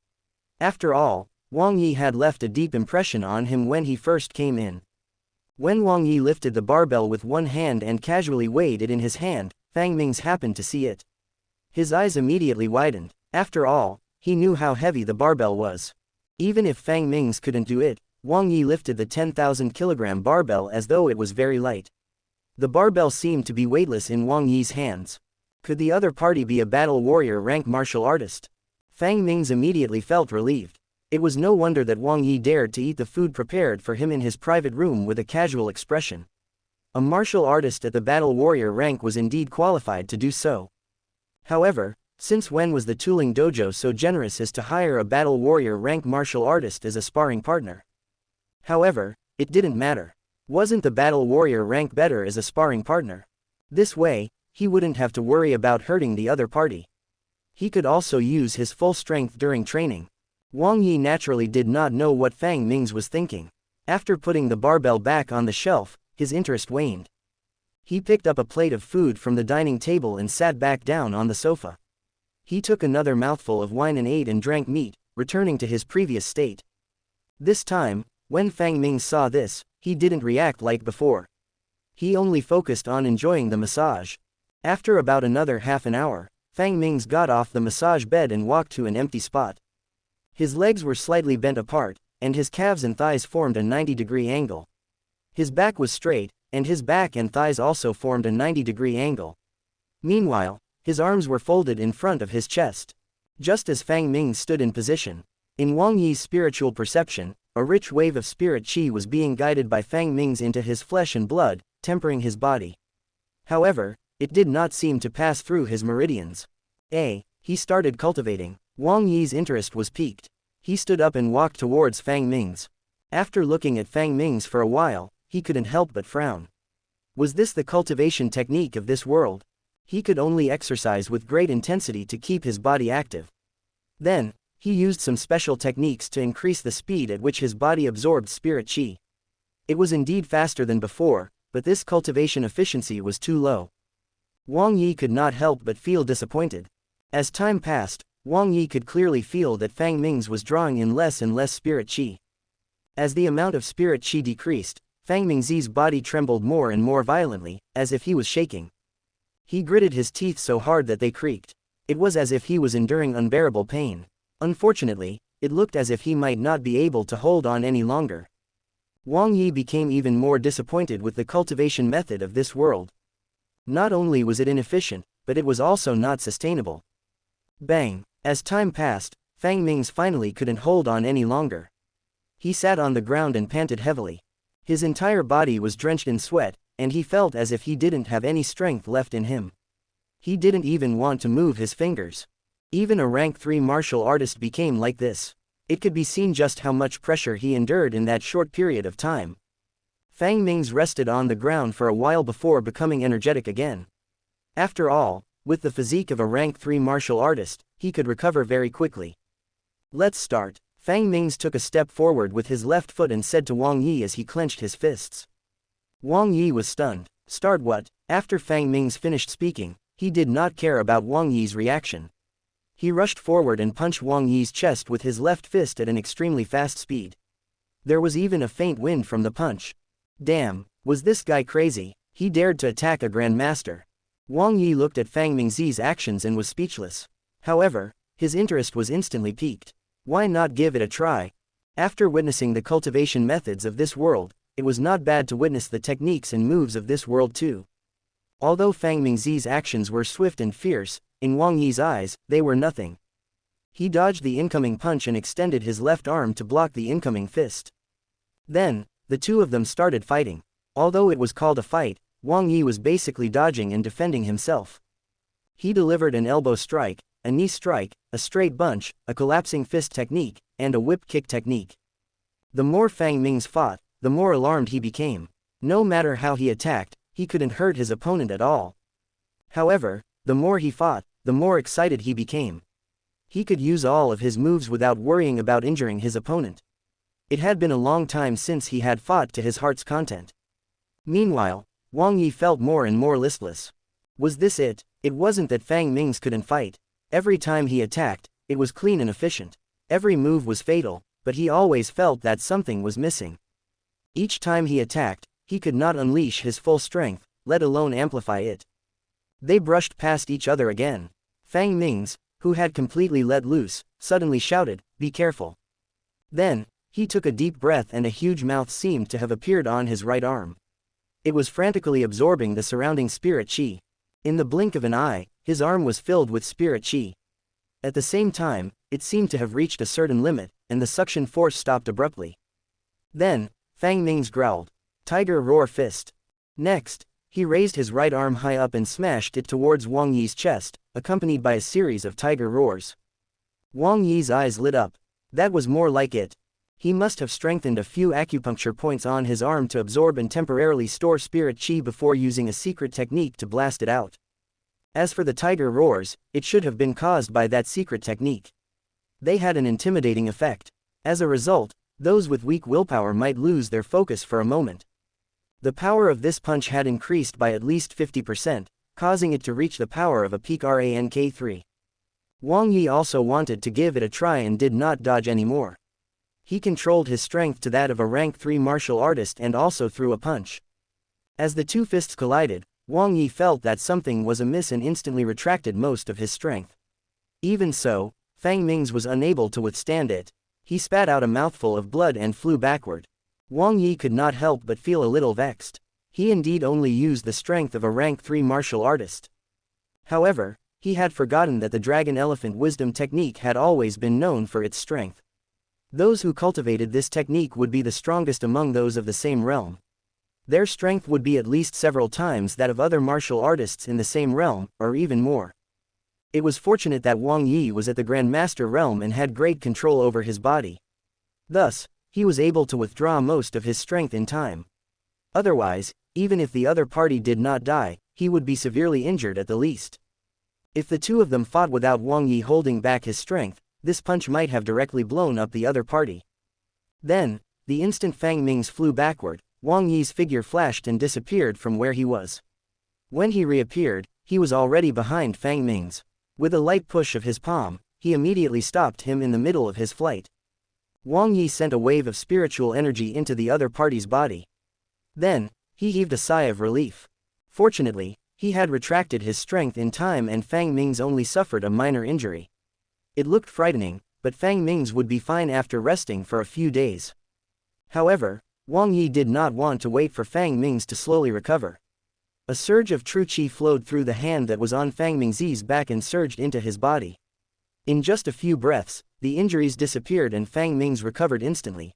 After all, Wang Yi had left a deep impression on him when he first came in. When Wang Yi lifted the barbell with one hand and casually weighed it in his hand, Fang Ming's happened to see it. His eyes immediately widened. After all, he knew how heavy the barbell was. Even if Fang Ming's couldn't do it, Wang Yi lifted the 10,000 kilogram barbell as though it was very light. The barbell seemed to be weightless in Wang Yi's hands. Could the other party be a battle warrior rank martial artist? Fang Ming's immediately felt relieved. It was no wonder that Wang Yi dared to eat the food prepared for him in his private room with a casual expression. A martial artist at the battle warrior rank was indeed qualified to do so. However, since when was the Tuling Dojo so generous as to hire a battle warrior rank martial artist as a sparring partner? However, it didn't matter. Wasn't the battle warrior rank better as a sparring partner? This way, he wouldn't have to worry about hurting the other party. He could also use his full strength during training. Wang Yi naturally did not know what Fang Ming's was thinking. After putting the barbell back on the shelf, his interest waned. He picked up a plate of food from the dining table and sat back down on the sofa. He took another mouthful of wine and ate and drank meat, returning to his previous state. This time, when Fang Ming saw this, he didn't react like before. He only focused on enjoying the massage. After about another half an hour, Fang Ming's got off the massage bed and walked to an empty spot. His legs were slightly bent apart, and his calves and thighs formed a 90-degree angle. His back was straight, and his back and thighs also formed a 90-degree angle. Meanwhile, his arms were folded in front of his chest. Just as Fang Ming stood in position, in Wang Yi's spiritual perception, a rich wave of spirit qi was being guided by Fang Ming's into his flesh and blood, tempering his body. However, it did not seem to pass through his meridians. He started cultivating. Wang Yi's interest was piqued. He stood up and walked towards Fang Ming's. After looking at Fang Ming's for a while, he couldn't help but frown. Was this the cultivation technique of this world? He could only exercise with great intensity to keep his body active. Then, he used some special techniques to increase the speed at which his body absorbed spirit qi. It was indeed faster than before, but this cultivation efficiency was too low. Wang Yi could not help but feel disappointed. As time passed, Wang Yi could clearly feel that Fang Ming's was drawing in less and less spirit qi. As the amount of spirit qi decreased, Fang Ming's body trembled more and more violently, as if he was shaking. He gritted his teeth so hard that they creaked. It was as if he was enduring unbearable pain. Unfortunately, it looked as if he might not be able to hold on any longer. Wang Yi became even more disappointed with the cultivation method of this world. Not only was it inefficient, but it was also not sustainable. Bang! As time passed, Fang Ming's finally couldn't hold on any longer. He sat on the ground and panted heavily. His entire body was drenched in sweat, and he felt as if he didn't have any strength left in him. He didn't even want to move his fingers. Even a rank 3 martial artist became like this. It could be seen just how much pressure he endured in that short period of time. Fang Ming's rested on the ground for a while before becoming energetic again. After all, with the physique of a rank 3 martial artist, he could recover very quickly. Let's start. Fang Ming's took a step forward with his left foot and said to Wang Yi as he clenched his fists. Wang Yi was stunned. Start what? After Fang Ming's finished speaking, he did not care about Wang Yi's reaction. He rushed forward and punched Wang Yi's chest with his left fist at an extremely fast speed. There was even a faint wind from the punch. Damn, was this guy crazy? He dared to attack a grandmaster. Wang Yi looked at Fang Ming's actions and was speechless. However, his interest was instantly piqued. Why not give it a try? After witnessing the cultivation methods of this world, it was not bad to witness the techniques and moves of this world too. Although Fang Ming's actions were swift and fierce, in Wang Yi's eyes, they were nothing. He dodged the incoming punch and extended his left arm to block the incoming fist. Then, the two of them started fighting. Although it was called a fight, Wang Yi was basically dodging and defending himself. He delivered an elbow strike, a knee strike, a straight bunch, a collapsing fist technique, and a whip kick technique. The more Fang Ming's fought, the more alarmed he became. No matter how he attacked, he couldn't hurt his opponent at all. However, the more he fought, the more excited he became. He could use all of his moves without worrying about injuring his opponent. It had been a long time since he had fought to his heart's content. Meanwhile, Wang Yi felt more and more listless. Was this it? It wasn't that Fang Ming's couldn't fight. Every time he attacked, it was clean and efficient. Every move was fatal, but he always felt that something was missing. Each time he attacked, he could not unleash his full strength, let alone amplify it. They brushed past each other again. Fang Ming's, who had completely let loose, suddenly shouted, "Be careful." Then, he took a deep breath and a huge mouth seemed to have appeared on his right arm. It was frantically absorbing the surrounding spirit qi. In the blink of an eye, his arm was filled with spirit qi. At the same time, it seemed to have reached a certain limit, and the suction force stopped abruptly. Then, Fang Ming's growled, "Tiger Roar Fist." Next, He raised his right arm high up and smashed it towards Wang Yi's chest, accompanied by a series of tiger roars. Wang Yi's eyes lit up. That was more like it. He must have strengthened a few acupuncture points on his arm to absorb and temporarily store spirit chi before using a secret technique to blast it out. As for the tiger roars, it should have been caused by that secret technique. They had an intimidating effect. As a result, those with weak willpower might lose their focus for a moment. The power of this punch had increased by at least 50%, causing it to reach the power of a peak rank 3. Wang Yi also wanted to give it a try and did not dodge anymore. He controlled his strength to that of a rank 3 martial artist and also threw a punch. As the two fists collided, Wang Yi felt that something was amiss and instantly retracted most of his strength. Even so, Fang Ming's was unable to withstand it. He spat out a mouthful of blood and flew backward. Wang Yi could not help but feel a little vexed. He indeed only used the strength of a rank 3 martial artist. However, he had forgotten that the Dragon Elephant Wisdom technique had always been known for its strength. Those who cultivated this technique would be the strongest among those of the same realm. Their strength would be at least several times that of other martial artists in the same realm, or even more. It was fortunate that Wang Yi was at the Grandmaster realm and had great control over his body. Thus, he was able to withdraw most of his strength in time. Otherwise, even if the other party did not die, he would be severely injured at the least. If the two of them fought without Wang Yi holding back his strength, this punch might have directly blown up the other party. Then, the instant Fang Ming's flew backward, Wang Yi's figure flashed and disappeared from where he was. When he reappeared, he was already behind Fang Ming's. With a light push of his palm, he immediately stopped him in the middle of his flight. Wang Yi sent a wave of spiritual energy into the other party's body. Then, he heaved a sigh of relief. Fortunately, he had retracted his strength in time and Fang Ming's only suffered a minor injury. It looked frightening, but Fang Ming's would be fine after resting for a few days. However, Wang Yi did not want to wait for Fang Ming's to slowly recover. A surge of true qi flowed through the hand that was on Fang Ming's back and surged into his body. In just a few breaths, the injuries disappeared and Fang Ming's recovered instantly.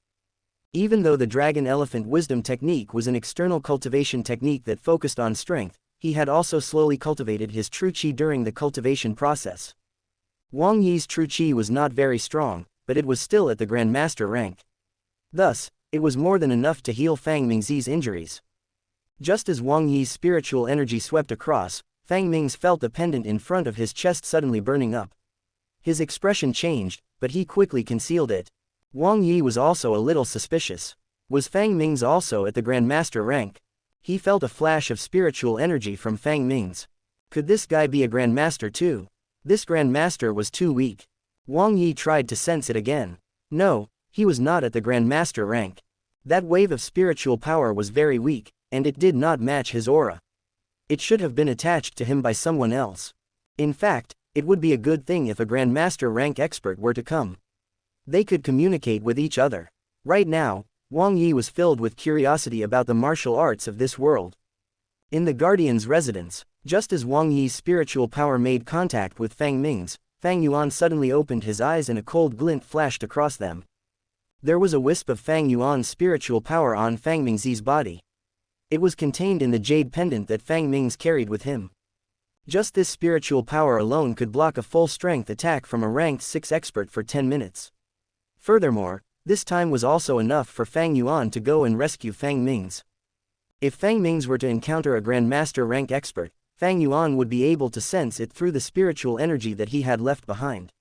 Even though the Dragon Elephant Wisdom technique was an external cultivation technique that focused on strength, he had also slowly cultivated his true qi during the cultivation process. Wang Yi's true qi was not very strong, but it was still at the Grandmaster rank. Thus, it was more than enough to heal Fang Ming's injuries. Just as Wang Yi's spiritual energy swept across, Fang Ming's felt the pendant in front of his chest suddenly burning up. His expression changed, but he quickly concealed it. Wang Yi was also a little suspicious. Was Fang Ming's also at the Grandmaster rank? He felt a flash of spiritual energy from Fang Ming's. Could this guy be a Grandmaster too? This Grandmaster was too weak. Wang Yi tried to sense it again. No, he was not at the Grandmaster rank. That wave of spiritual power was very weak, and it did not match his aura. It should have been attached to him by someone else. In fact, it would be a good thing if a Grandmaster rank expert were to come. They could communicate with each other. Right now, Wang Yi was filled with curiosity about the martial arts of this world. In the Guardian's residence, just as Wang Yi's spiritual power made contact with Fang Ming's, Fang Yuan suddenly opened his eyes and a cold glint flashed across them. There was a wisp of Fang Yuan's spiritual power on Fang Ming's body. It was contained in the jade pendant that Fang Ming's carried with him. Just this spiritual power alone could block a full-strength attack from a ranked 6 expert for 10 minutes. Furthermore, this time was also enough for Fang Yuan to go and rescue Fang Ming's. If Fang Ming's were to encounter a Grandmaster rank expert, Fang Yuan would be able to sense it through the spiritual energy that he had left behind.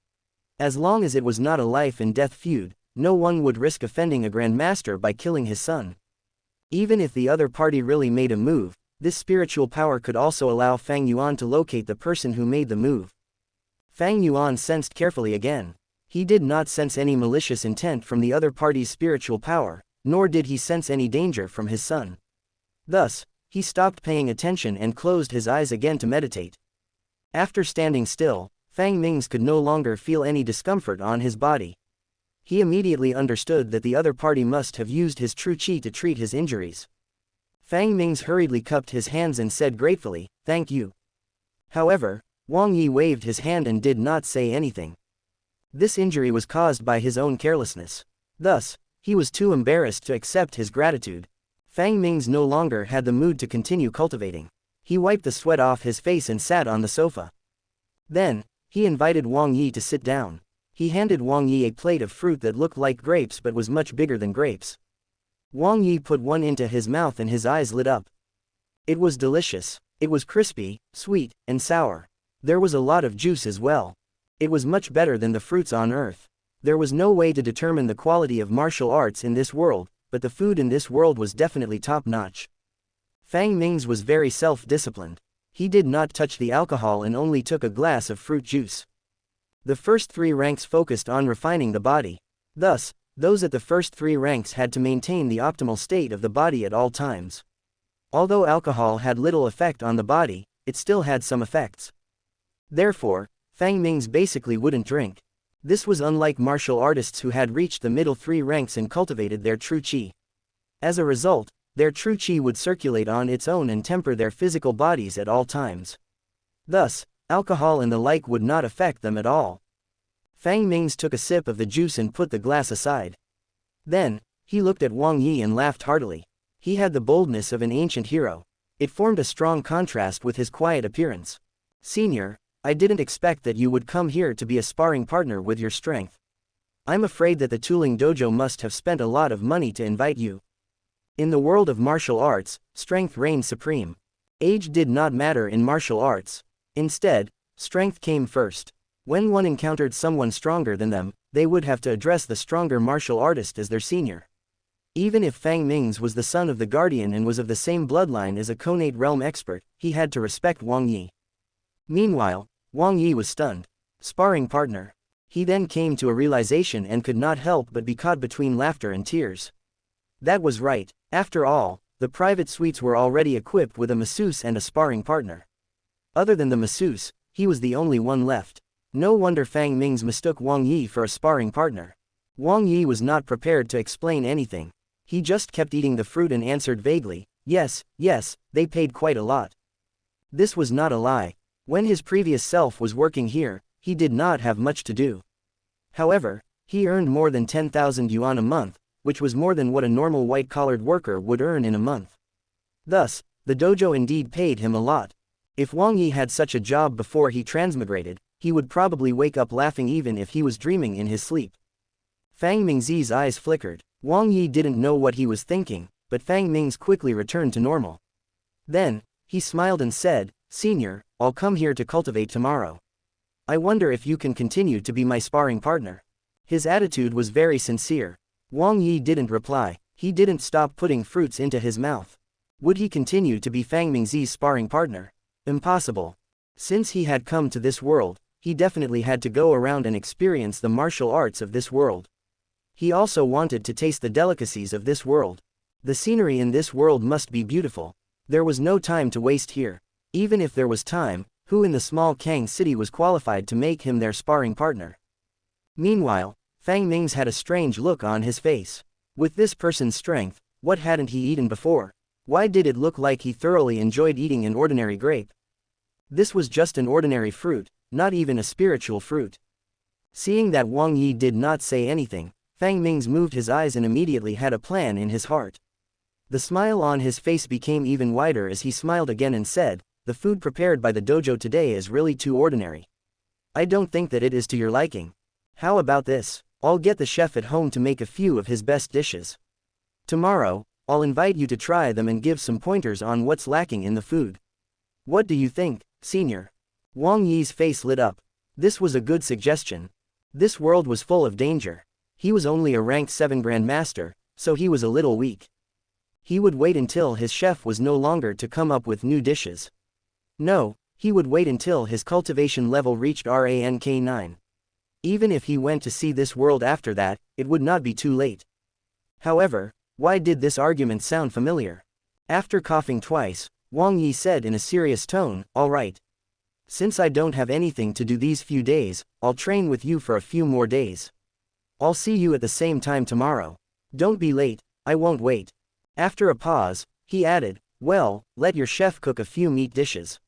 As long as it was not a life-and-death feud, no one would risk offending a Grandmaster by killing his son. Even if the other party really made a move, this spiritual power could also allow Fang Yuan to locate the person who made the move. Fang Yuan sensed carefully again. He did not sense any malicious intent from the other party's spiritual power, nor did he sense any danger from his son. Thus, he stopped paying attention and closed his eyes again to meditate. After standing still, Fang Ming's could no longer feel any discomfort on his body. He immediately understood that the other party must have used his true qi to treat his injuries. Fang Ming's hurriedly cupped his hands and said gratefully, "Thank you." However, Wang Yi waved his hand and did not say anything. This injury was caused by his own carelessness. Thus, he was too embarrassed to accept his gratitude. Fang Ming's no longer had the mood to continue cultivating. He wiped the sweat off his face and sat on the sofa. Then, he invited Wang Yi to sit down. He handed Wang Yi a plate of fruit that looked like grapes but was much bigger than grapes. Wang Yi put one into his mouth and his eyes lit up. It was delicious. It was crispy, sweet, and sour. There was a lot of juice as well. It was much better than the fruits on Earth. There was no way to determine the quality of martial arts in this world, but the food in this world was definitely top-notch. Fang Ming's was very self-disciplined. He did not touch the alcohol and only took a glass of fruit juice. The first 3 ranks focused on refining the body. Thus, those at the first 3 ranks had to maintain the optimal state of the body at all times. Although alcohol had little effect on the body, it still had some effects. Therefore, Fang Ming's basically wouldn't drink. This was unlike martial artists who had reached the middle 3 ranks and cultivated their true qi. As a result, their true qi would circulate on its own and temper their physical bodies at all times. Thus, alcohol and the like would not affect them at all. Fang Ming's took a sip of the juice and put the glass aside. Then, he looked at Wang Yi and laughed heartily. He had the boldness of an ancient hero. It formed a strong contrast with his quiet appearance. "Senior, I didn't expect that you would come here to be a sparring partner with your strength. I'm afraid that the Tuling Dojo must have spent a lot of money to invite you." In the world of martial arts, strength reigned supreme. Age did not matter in martial arts. Instead, strength came first. When one encountered someone stronger than them, they would have to address the stronger martial artist as their senior. Even if Fang Ming's was the son of the guardian and was of the same bloodline as a Konate realm expert, he had to respect Wang Yi. Meanwhile, Wang Yi was stunned. Sparring partner. He then came to a realization and could not help but be caught between laughter and tears. That was right. After all, the private suites were already equipped with a masseuse and a sparring partner. Other than the masseuse, he was the only one left. No wonder Fang Ming's mistook Wang Yi for a sparring partner. Wang Yi was not prepared to explain anything. He just kept eating the fruit and answered vaguely, "Yes, yes, they paid quite a lot." This was not a lie. When his previous self was working here, he did not have much to do. However, he earned more than 10,000 yuan a month, which was more than what a normal white-collared worker would earn in a month. Thus, the dojo indeed paid him a lot. If Wang Yi had such a job before he transmigrated, he would probably wake up laughing even if he was dreaming in his sleep. Fang Ming's eyes flickered. Wang Yi didn't know what he was thinking, but Fang Ming's quickly returned to normal. Then, he smiled and said, "Senior, I'll come here to cultivate tomorrow. I wonder if you can continue to be my sparring partner." His attitude was very sincere. Wang Yi didn't reply. He didn't stop putting fruits into his mouth. Would he continue to be Fang Ming's sparring partner? Impossible. Since he had come to this world, he definitely had to go around and experience the martial arts of this world. He also wanted to taste the delicacies of this world. The scenery in this world must be beautiful. There was no time to waste here. Even if there was time, who in the small Kang city was qualified to make him their sparring partner? Meanwhile, Fang Ming's had a strange look on his face. With this person's strength, what hadn't he eaten before? Why did it look like he thoroughly enjoyed eating an ordinary grape? This was just an ordinary fruit, not even a spiritual fruit. Seeing that Wang Yi did not say anything, Fang Ming's moved his eyes and immediately had a plan in his heart. The smile on his face became even wider as he smiled again and said, "The food prepared by the dojo today is really too ordinary. I don't think that it is to your liking. How about this? I'll get the chef at home to make a few of his best dishes. Tomorrow, I'll invite you to try them and give some pointers on what's lacking in the food. What do you think, senior?" Wang Yi's face lit up. This was a good suggestion. This world was full of danger. He was only a rank 7 grandmaster, so he was a little weak. He would wait until his chef was no longer to come up with new dishes. No, he would wait until his cultivation level reached rank 9. Even if he went to see this world after that, it would not be too late. However, why did this argument sound familiar? After coughing twice, Wang Yi said in a serious tone, "All right. Since I don't have anything to do these few days, I'll train with you for a few more days. I'll see you at the same time tomorrow. Don't be late, I won't wait." After a pause, he added, "Well, let your chef cook a few meat dishes.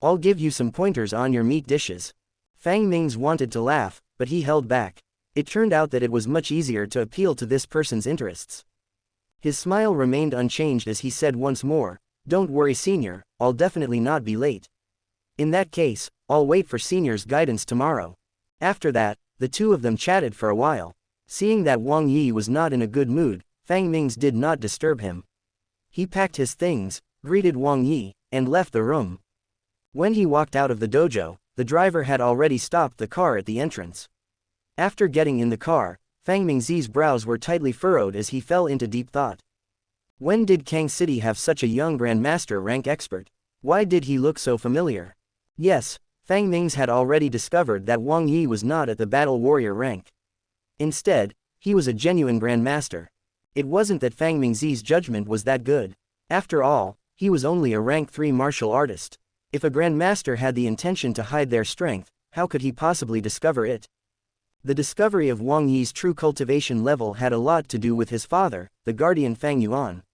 I'll give you some pointers on your meat dishes." Fang Ming's wanted to laugh, but he held back. It turned out that it was much easier to appeal to this person's interests. His smile remained unchanged as he said once more, "Don't worry senior, I'll definitely not be late. In that case, I'll wait for senior's guidance tomorrow." After that, the two of them chatted for a while. Seeing that Wang Yi was not in a good mood, Fang Ming's did not disturb him. He packed his things, greeted Wang Yi, and left the room. When he walked out of the dojo, the driver had already stopped the car at the entrance. After getting in the car, Fang Ming's brows were tightly furrowed as he fell into deep thought. When did Kang City have such a young grandmaster rank expert? Why did he look so familiar? Yes, Fang Ming's had already discovered that Wang Yi was not at the battle warrior rank. Instead, he was a genuine grandmaster. It wasn't that Fang Ming's judgment was that good. After all, he was only a rank 3 martial artist. If a grandmaster had the intention to hide their strength, how could he possibly discover it? The discovery of Wang Yi's true cultivation level had a lot to do with his father, the guardian Fang Yuan.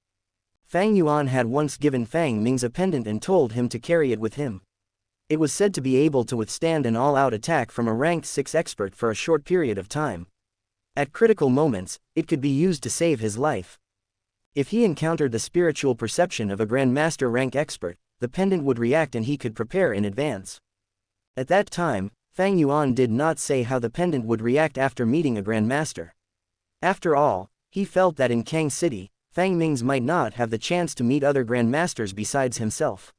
Fang Yuan had once given Fang Ming's a pendant and told him to carry it with him. It was said to be able to withstand an all-out attack from a ranked 6 expert for a short period of time. At critical moments, it could be used to save his life. If he encountered the spiritual perception of a grandmaster rank expert, the pendant would react and he could prepare in advance. At that time, Fang Yuan did not say how the pendant would react after meeting a grandmaster. After all, he felt that in Kang City, Fang Ming's might not have the chance to meet other grandmasters besides himself.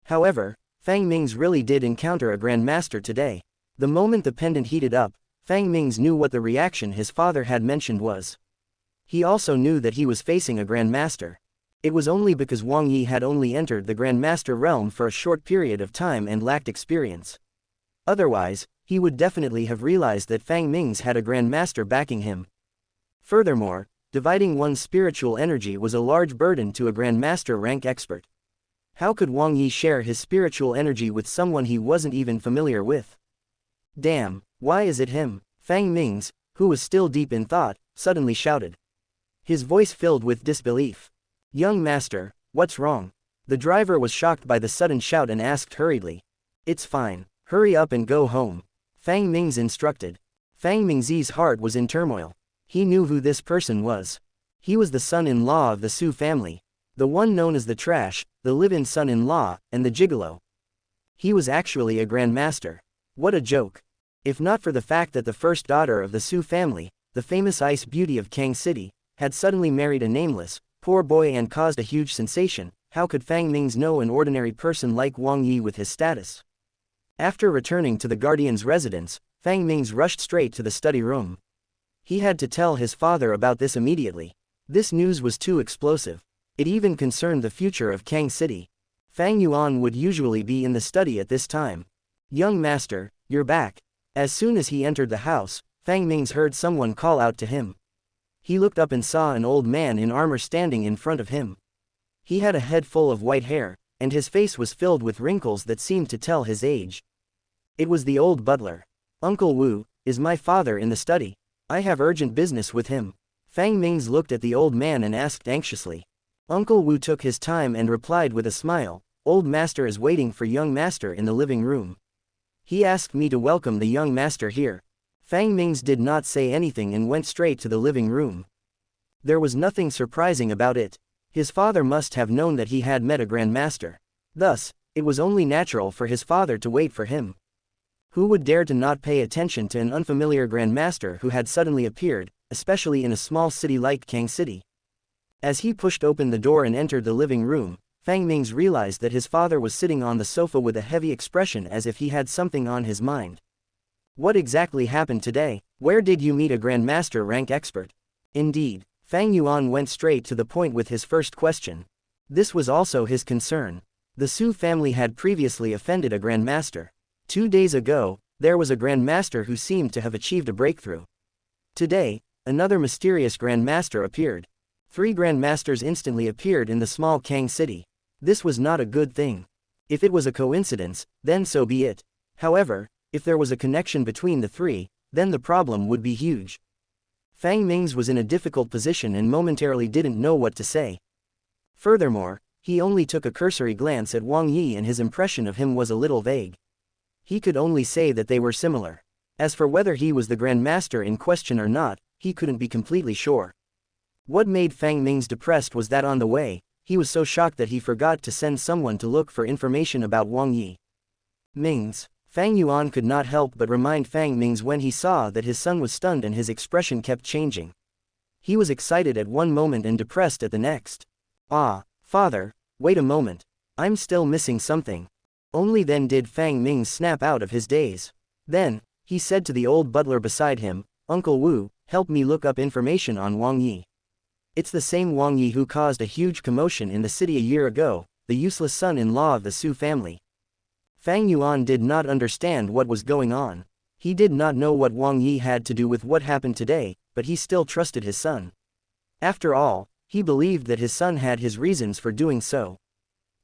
However, Fang Ming's really did encounter a grandmaster today. The moment the pendant heated up, Fang Ming's knew what the reaction his father had mentioned was. He also knew that he was facing a grandmaster. It was only because Wang Yi had only entered the grandmaster realm for a short period of time and lacked experience. Otherwise, he would definitely have realized that Fang Ming's had a grandmaster backing him. Furthermore, dividing one's spiritual energy was a large burden to a grandmaster rank expert. How could Wang Yi share his spiritual energy with someone he wasn't even familiar with? Damn, why is it him? Fang Ming's, who was still deep in thought, suddenly shouted. His voice filled with disbelief. "Young master, what's wrong?" The driver was shocked by the sudden shout and asked hurriedly. "It's fine, hurry up and go home," Fang Ming's instructed. Fang Ming's heart was in turmoil. He knew who this person was. He was the son-in-law of the Su family. The one known as the Trash, the live-in son-in-law, and the Gigolo. He was actually a grandmaster. What a joke. If not for the fact that the first daughter of the Su family, the famous ice beauty of Kang City, had suddenly married a nameless, poor boy and caused a huge sensation, how could Fang Ming's know an ordinary person like Wang Yi with his status? After returning to the guardian's residence, Fang Ming's rushed straight to the study room. He had to tell his father about this immediately. This news was too explosive. It even concerned the future of Kang City. Fang Yuan would usually be in the study at this time. "Young master, you're back." As soon as he entered the house, Fang Ming's heard someone call out to him. He looked up and saw an old man in armor standing in front of him. He had a head full of white hair, and his face was filled with wrinkles that seemed to tell his age. It was the old butler. "Uncle Wu, is my father in the study? I have urgent business with him." Fang Ming's looked at the old man and asked anxiously. Uncle Wu took his time and replied with a smile, "Old master is waiting for young master in the living room. He asked me to welcome the young master here." Fang Ming's did not say anything and went straight to the living room. There was nothing surprising about it. His father must have known that he had met a grandmaster. Thus, it was only natural for his father to wait for him. Who would dare to not pay attention to an unfamiliar grandmaster who had suddenly appeared, especially in a small city like Kang City? As he pushed open the door and entered the living room, Fang Ming's realized that his father was sitting on the sofa with a heavy expression as if he had something on his mind. What exactly happened today? Where did you meet a grandmaster rank expert? Indeed, Fang Yuan went straight to the point with his first question. This was also his concern. The Su family had previously offended a grandmaster. 2 days ago, there was a grandmaster who seemed to have achieved a breakthrough. Today, another mysterious grandmaster appeared. 3 grandmasters instantly appeared in the small Kang City. This was not a good thing. If it was a coincidence, then so be it. However, if there was a connection between the 3, then the problem would be huge. Fang Ming's was in a difficult position and momentarily didn't know what to say. Furthermore, he only took a cursory glance at Wang Yi and his impression of him was a little vague. He could only say that they were similar. As for whether he was the grandmaster in question or not, he couldn't be completely sure. What made Fang Ming's depressed was that on the way, he was so shocked that he forgot to send someone to look for information about Wang Yi. Ming's. Fang Yuan could not help but remind Fang Ming's when he saw that his son was stunned and his expression kept changing. He was excited at one moment and depressed at the next. Ah, father, wait a moment. I'm still missing something. Only then did Fang Ming snap out of his daze. Then, he said to the old butler beside him, Uncle Wu, help me look up information on Wang Yi. It's the same Wang Yi who caused a huge commotion in the city a year ago, the useless son-in-law of the Su family. Fang Yuan did not understand what was going on. He did not know what Wang Yi had to do with what happened today, but he still trusted his son. After all, he believed that his son had his reasons for doing so.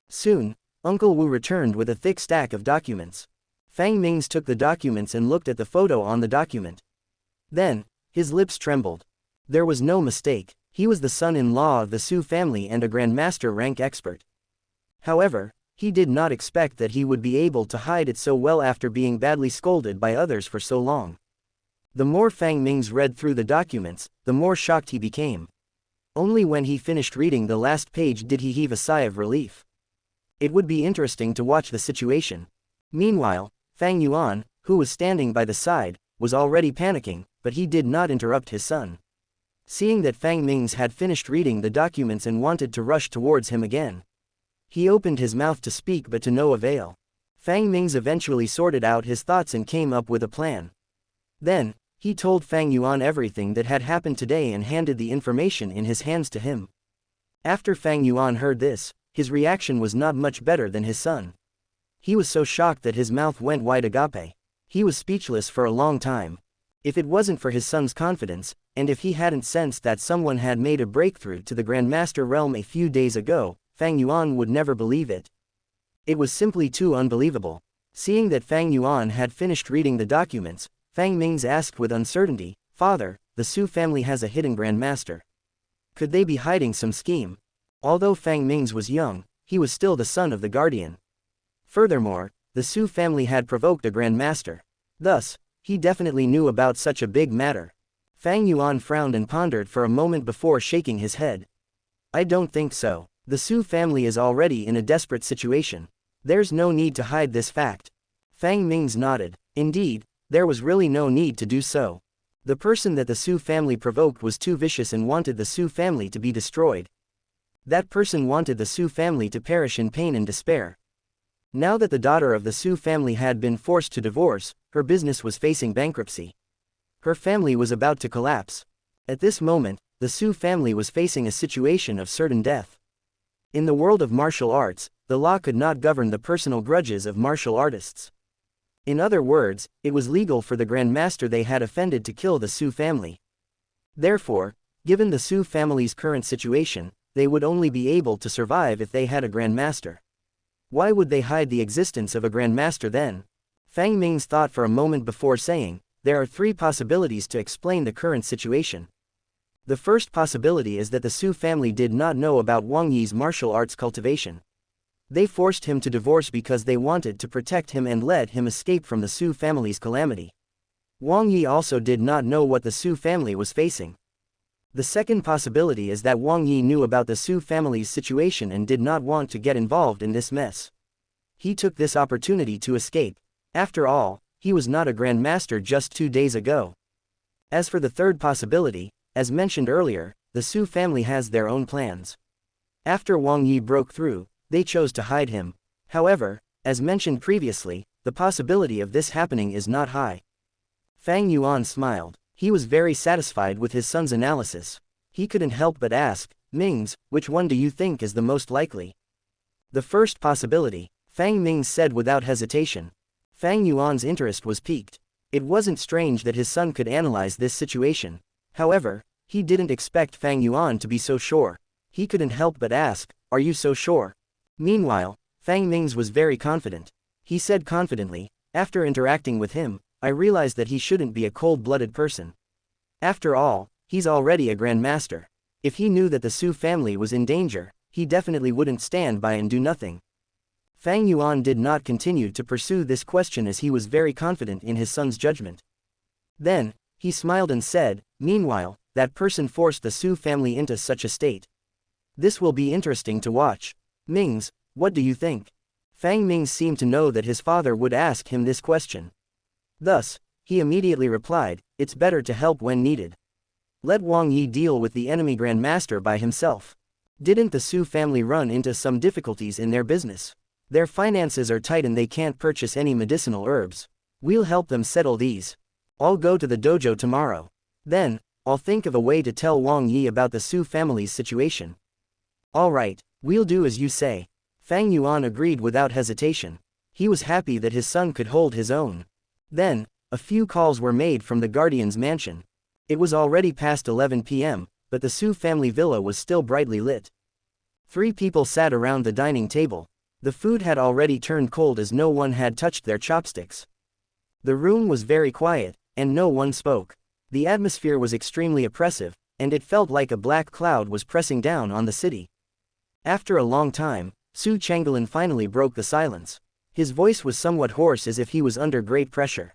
Soon, Uncle Wu returned with a thick stack of documents. Fang Ming took the documents and looked at the photo on the document. Then, his lips trembled. There was no mistake, he was the son-in-law of the Su family and a grandmaster rank expert. However, he did not expect that he would be able to hide it so well after being badly scolded by others for so long. The more Fang Ming read through the documents, the more shocked he became. Only when he finished reading the last page did he heave a sigh of relief. It would be interesting to watch the situation. Meanwhile, Fang Yuan, who was standing by the side, was already panicking, but he did not interrupt his son. Seeing that Fang Ming had finished reading the documents and wanted to rush towards him again, he opened his mouth to speak but to no avail. Fang Ming eventually sorted out his thoughts and came up with a plan. Then, he told Fang Yuan everything that had happened today and handed the information in his hands to him. After Fang Yuan heard this, his reaction was not much better than his son. He was so shocked that his mouth went wide agape. He was speechless for a long time. If it wasn't for his son's confidence, and if he hadn't sensed that someone had made a breakthrough to the Grandmaster realm a few days ago, Fang Yuan would never believe it. It was simply too unbelievable. Seeing that Fang Yuan had finished reading the documents, Fang Ming asked with uncertainty, Father, the Su family has a hidden Grandmaster. Could they be hiding some scheme? Although Fang Ming was young, he was still the son of the guardian. Furthermore, the Su family had provoked a Grandmaster. Thus, he definitely knew about such a big matter. Fang Yuan frowned and pondered for a moment before shaking his head. I don't think so. The Su family is already in a desperate situation. There's no need to hide this fact. Fang Ming nodded. Indeed, there was really no need to do so. The person that the Su family provoked was too vicious and wanted the Su family to be destroyed. That person wanted the Su family to perish in pain and despair. Now that the daughter of the Su family had been forced to divorce, her business was facing bankruptcy. Her family was about to collapse. At this moment, the Su family was facing a situation of certain death. In the world of martial arts, the law could not govern the personal grudges of martial artists. In other words, it was legal for the Grandmaster they had offended to kill the Su family. Therefore, given the Su family's current situation, they would only be able to survive if they had a Grandmaster. Why would they hide the existence of a Grandmaster then? Fang Ming thought for a moment before saying, there are three possibilities to explain the current situation. The first possibility is that the Su family did not know about Wang Yi's martial arts cultivation. They forced him to divorce because they wanted to protect him and let him escape from the Su family's calamity. Wang Yi also did not know what the Su family was facing. The second possibility is that Wang Yi knew about the Su family's situation and did not want to get involved in this mess. He took this opportunity to escape. After all, he was not a Grandmaster just 2 days ago. As for the third possibility, as mentioned earlier, the Su family has their own plans. After Wang Yi broke through, they chose to hide him. However, as mentioned previously, the possibility of this happening is not high. Fang Yuan smiled. He was very satisfied with his son's analysis. He couldn't help but ask, Mings, which one do you think is the most likely? The first possibility, Fang Ming said without hesitation. Fang Yuan's interest was piqued. It wasn't strange that his son could analyze this situation. However, he didn't expect Fang Yuan to be so sure. He couldn't help but ask, are you so sure? Meanwhile, Fang Ming was very confident. He said confidently, after interacting with him, I realized that he shouldn't be a cold-blooded person. After all, he's already a Grandmaster. If he knew that the Su family was in danger, he definitely wouldn't stand by and do nothing. Fang Yuan did not continue to pursue this question as he was very confident in his son's judgment. Then, he smiled and said, meanwhile, that person forced the Su family into such a state. This will be interesting to watch. Mings, what do you think? Fang Mings seemed to know that his father would ask him this question. Thus, he immediately replied, it's better to help when needed. Let Wang Yi deal with the enemy grandmaster by himself. Didn't the Su family run into some difficulties in their business? Their finances are tight and they can't purchase any medicinal herbs. We'll help them settle these. I'll go to the dojo tomorrow. Then, I'll think of a way to tell Wang Yi about the Su family's situation. Alright, we'll do as you say. Fang Yuan agreed without hesitation. He was happy that his son could hold his own. Then, a few calls were made from the Guardian's mansion. It was already past 11 p.m., but the Su family villa was still brightly lit. 3 people sat around the dining table. The food had already turned cold as no one had touched their chopsticks. The room was very quiet, and no one spoke. The atmosphere was extremely oppressive, and it felt like a black cloud was pressing down on the city. After a long time, Su Changgelin finally broke the silence. His voice was somewhat hoarse as if he was under great pressure.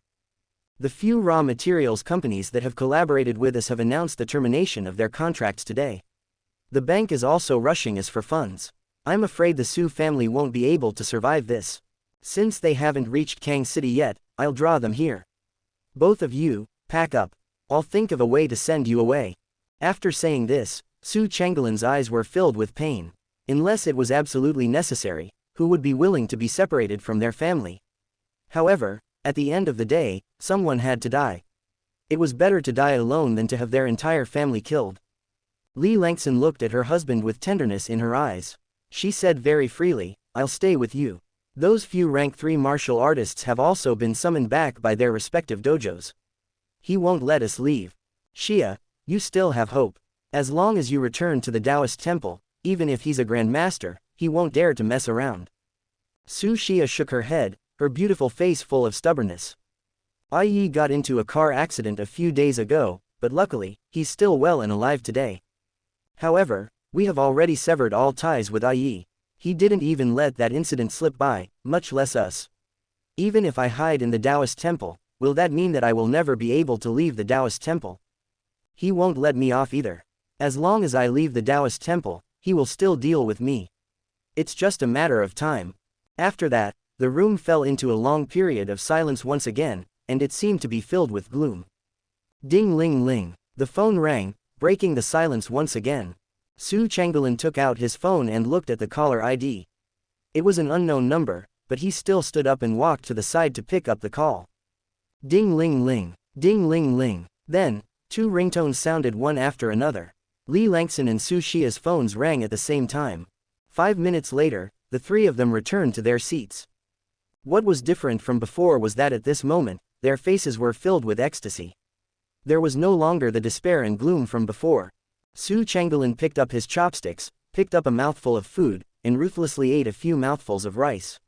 The few raw materials companies that have collaborated with us have announced the termination of their contracts today. The bank is also rushing us for funds. I'm afraid the Su family won't be able to survive this. Since they haven't reached Kang City yet, I'll draw them here. Both of you, pack up. I'll think of a way to send you away. After saying this, Su Changgelin's eyes were filled with pain. Unless it was absolutely necessary, who would be willing to be separated from their family? However, at the end of the day, someone had to die. It was better to die alone than to have their entire family killed. Li Langson looked at her husband with tenderness in her eyes. She said very freely, I'll stay with you. Those few rank 3 martial artists have also been summoned back by their respective dojos. He won't let us leave. Xia, you still have hope. As long as you return to the Taoist temple, even if he's a grandmaster, he won't dare to mess around. Su Xia shook her head, her beautiful face full of stubbornness. Ai Yi got into a car accident a few days ago, but luckily, he's still well and alive today. However, we have already severed all ties with Ai Yi. He didn't even let that incident slip by, much less us. Even if I hide in the Taoist temple, will that mean that I will never be able to leave the Taoist temple? He won't let me off either. As long as I leave the Taoist temple, he will still deal with me. It's just a matter of time. After that, the room fell into a long period of silence once again, and it seemed to be filled with gloom. Ding ling ling. The phone rang, breaking the silence once again. Su Changgelin took out his phone and looked at the caller ID. It was an unknown number, but he still stood up and walked to the side to pick up the call. Ding ling ling. Ding ling ling. Then, 2 ringtones sounded one after another. Li Langson and Su Xia's phones rang at the same time. 5 minutes later, the 3 of them returned to their seats. What was different from before was that at this moment, their faces were filled with ecstasy. There was no longer the despair and gloom from before. Su Changgelin picked up his chopsticks, picked up a mouthful of food, and ruthlessly ate a few mouthfuls of rice.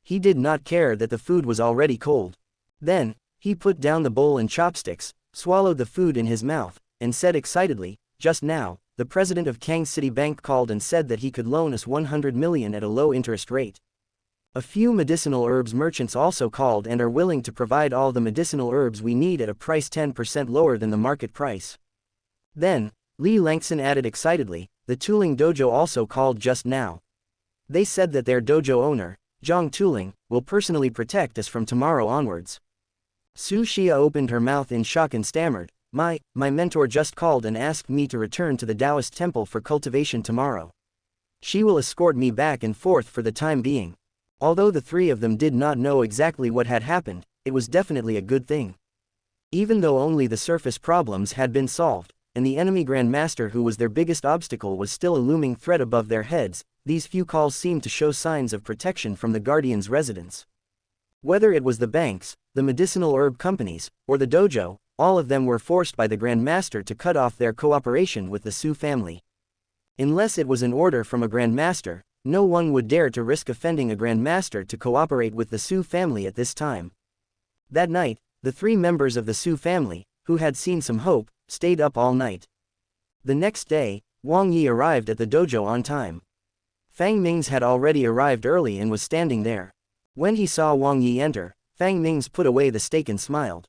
He did not care that the food was already cold. Then, he put down the bowl and chopsticks, swallowed the food in his mouth, and said excitedly, just now, the president of Kang City Bank called and said that he could loan us 100 million at a low interest rate. A few medicinal herbs merchants also called and are willing to provide all the medicinal herbs we need at a price 10% lower than the market price. Then, Li Langson added excitedly, the Tuling Dojo also called just now. They said that their dojo owner, Zhang Tuling, will personally protect us from tomorrow onwards. Su Xia opened her mouth in shock and stammered, My mentor just called and asked me to return to the Taoist temple for cultivation tomorrow. She will escort me back and forth for the time being. Although the 3 of them did not know exactly what had happened, it was definitely a good thing. Even though only the surface problems had been solved, and the enemy grandmaster who was their biggest obstacle was still a looming threat above their heads, these few calls seemed to show signs of protection from the Guardian's residence. Whether it was the banks, the medicinal herb companies, or the dojo, all of them were forced by the grandmaster to cut off their cooperation with the Su family. Unless it was an order from a grandmaster, no one would dare to risk offending a grandmaster to cooperate with the Su family at this time. That night, the 3 members of the Su family, who had seen some hope, stayed up all night. The next day, Wang Yi arrived at the dojo on time. Fang Mings had already arrived early and was standing there. When he saw Wang Yi enter, Fang Mings put away the steak and smiled.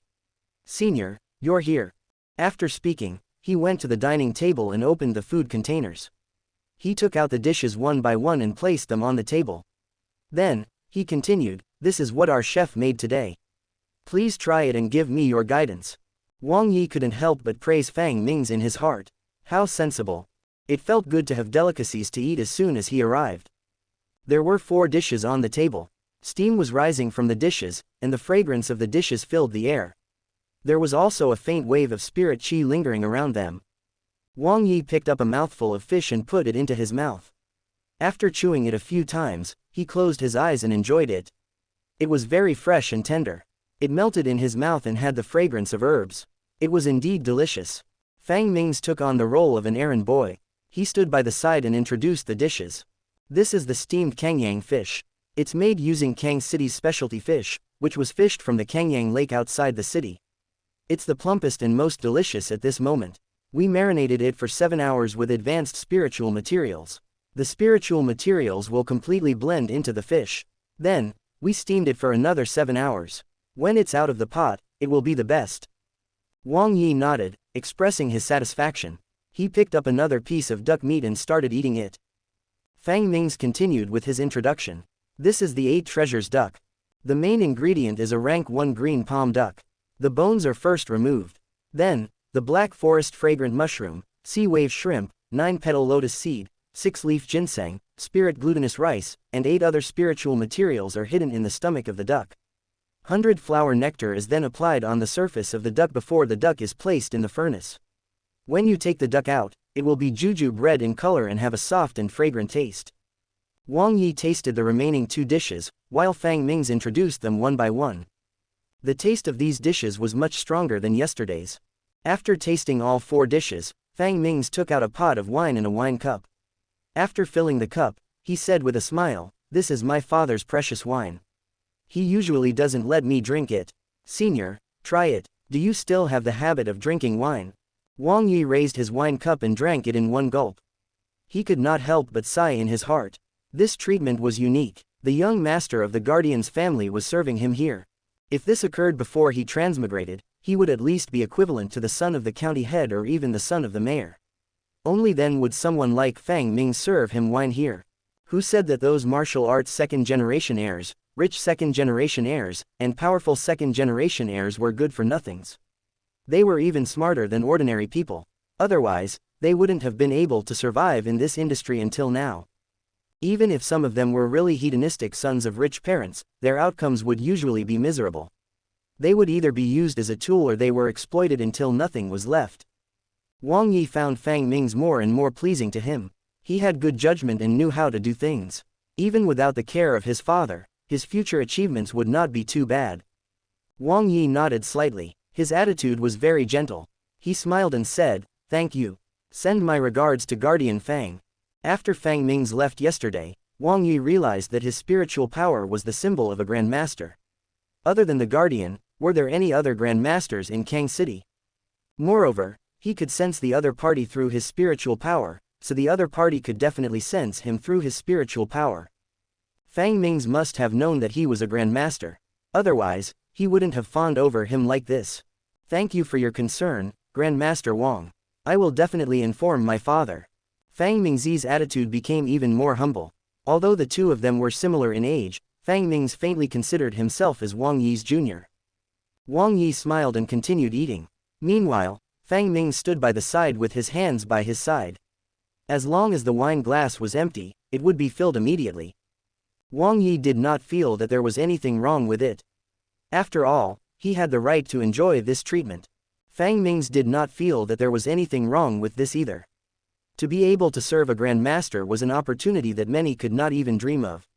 Senior, you're here. After speaking, he went to the dining table and opened the food containers. He took out the dishes one by one and placed them on the table. Then, he continued, "This is what our chef made today. Please try it and give me your guidance." Wang Yi couldn't help but praise Fang Ming's in his heart. How sensible. It felt good to have delicacies to eat as soon as he arrived. There were 4 dishes on the table. Steam was rising from the dishes, and the fragrance of the dishes filled the air. There was also a faint wave of spirit qi lingering around them. Wang Yi picked up a mouthful of fish and put it into his mouth. After chewing it a few times, he closed his eyes and enjoyed it. It was very fresh and tender. It melted in his mouth and had the fragrance of herbs. It was indeed delicious. Fang Ming's took on the role of an errand boy. He stood by the side and introduced the dishes. This is the steamed Kangyang fish. It's made using Kang City's specialty fish, which was fished from the Kangyang Lake outside the city. It's the plumpest and most delicious at this moment. We marinated it for 7 hours with advanced spiritual materials. The spiritual materials will completely blend into the fish. Then, we steamed it for another 7 hours. When it's out of the pot, it will be the best. Wang Yi nodded, expressing his satisfaction. He picked up another piece of duck meat and started eating it. Fang Ming's continued with his introduction. This is the 8 treasures duck. The main ingredient is a rank 1 green palm duck. The bones are first removed. Then, the black forest fragrant mushroom, sea wave shrimp, 9-petal lotus seed, 6-leaf ginseng, spirit glutinous rice, and 8 other spiritual materials are hidden in the stomach of the duck. 100-flower nectar is then applied on the surface of the duck before the duck is placed in the furnace. When you take the duck out, it will be jujube red in color and have a soft and fragrant taste. Wang Yi tasted the remaining 2 dishes, while Fang Ming's introduced them one by one. The taste of these dishes was much stronger than yesterday's. After tasting all 4 dishes, Fang Ming's took out a pot of wine and a wine cup. After filling the cup, he said with a smile, "This is my father's precious wine. He usually doesn't let me drink it. Senior, try it. Do you still have the habit of drinking wine?" Wang Yi raised his wine cup and drank it in one gulp. He could not help but sigh in his heart. This treatment was unique. The young master of the guardian's family was serving him here. If this occurred before he transmigrated, he would at least be equivalent to the son of the county head or even the son of the mayor. Only then would someone like Fang Ming serve him wine here. Who said that those martial arts second-generation heirs, rich second-generation heirs, and powerful second-generation heirs were good for nothings? They were even smarter than ordinary people. Otherwise, they wouldn't have been able to survive in this industry until now. Even if some of them were really hedonistic sons of rich parents, their outcomes would usually be miserable. They would either be used as a tool or they were exploited until nothing was left. Wang Yi found Fang Ming's more and more pleasing to him. He had good judgment and knew how to do things. Even without the care of his father, his future achievements would not be too bad. Wang Yi nodded slightly. His attitude was very gentle. He smiled and said, "Thank you. Send my regards to Guardian Fang." After Fang Ming's left yesterday, Wang Yi realized that his spiritual power was the symbol of a grandmaster. Other than the Guardian, were there any other grandmasters in Kang City? Moreover, he could sense the other party through his spiritual power, so the other party could definitely sense him through his spiritual power. Fang Ming's must have known that he was a grandmaster. Otherwise, he wouldn't have fawned over him like this. "Thank you for your concern, Grandmaster Wang. I will definitely inform my father." Fang Ming's attitude became even more humble. Although the two of them were similar in age, Fang Ming's faintly considered himself as Wang Yi's junior. Wang Yi smiled and continued eating. Meanwhile, Fang Ming stood by the side with his hands by his side. As long as the wine glass was empty, it would be filled immediately. Wang Yi did not feel that there was anything wrong with it. After all, he had the right to enjoy this treatment. Fang Ming's did not feel that there was anything wrong with this either. To be able to serve a grandmaster was an opportunity that many could not even dream of.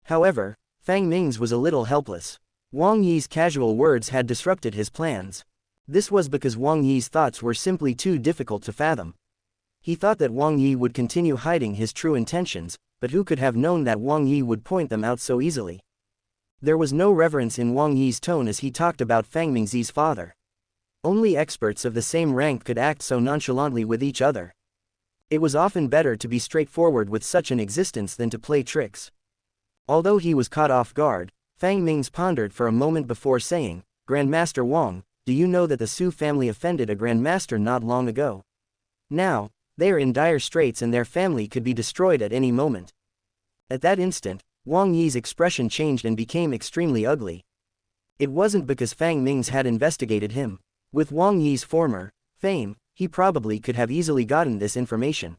However, Fang Ming's was a little helpless. Wang Yi's casual words had disrupted his plans. This was because Wang Yi's thoughts were simply too difficult to fathom. He thought that Wang Yi would continue hiding his true intentions, but who could have known that Wang Yi would point them out so easily? There was no reverence in Wang Yi's tone as he talked about Fang Ming's father. Only experts of the same rank could act so nonchalantly with each other. It was often better to be straightforward with such an existence than to play tricks. Although he was caught off guard, Fang Ming's pondered for a moment before saying, "Grandmaster Wang, do you know that the Su family offended a grandmaster not long ago? Now, they are in dire straits and their family could be destroyed at any moment. At that instant, Wang Yi's expression changed and became extremely ugly. It wasn't because Fang Ming's had investigated him. With Wang Yi's former fame, he probably could have easily gotten this information.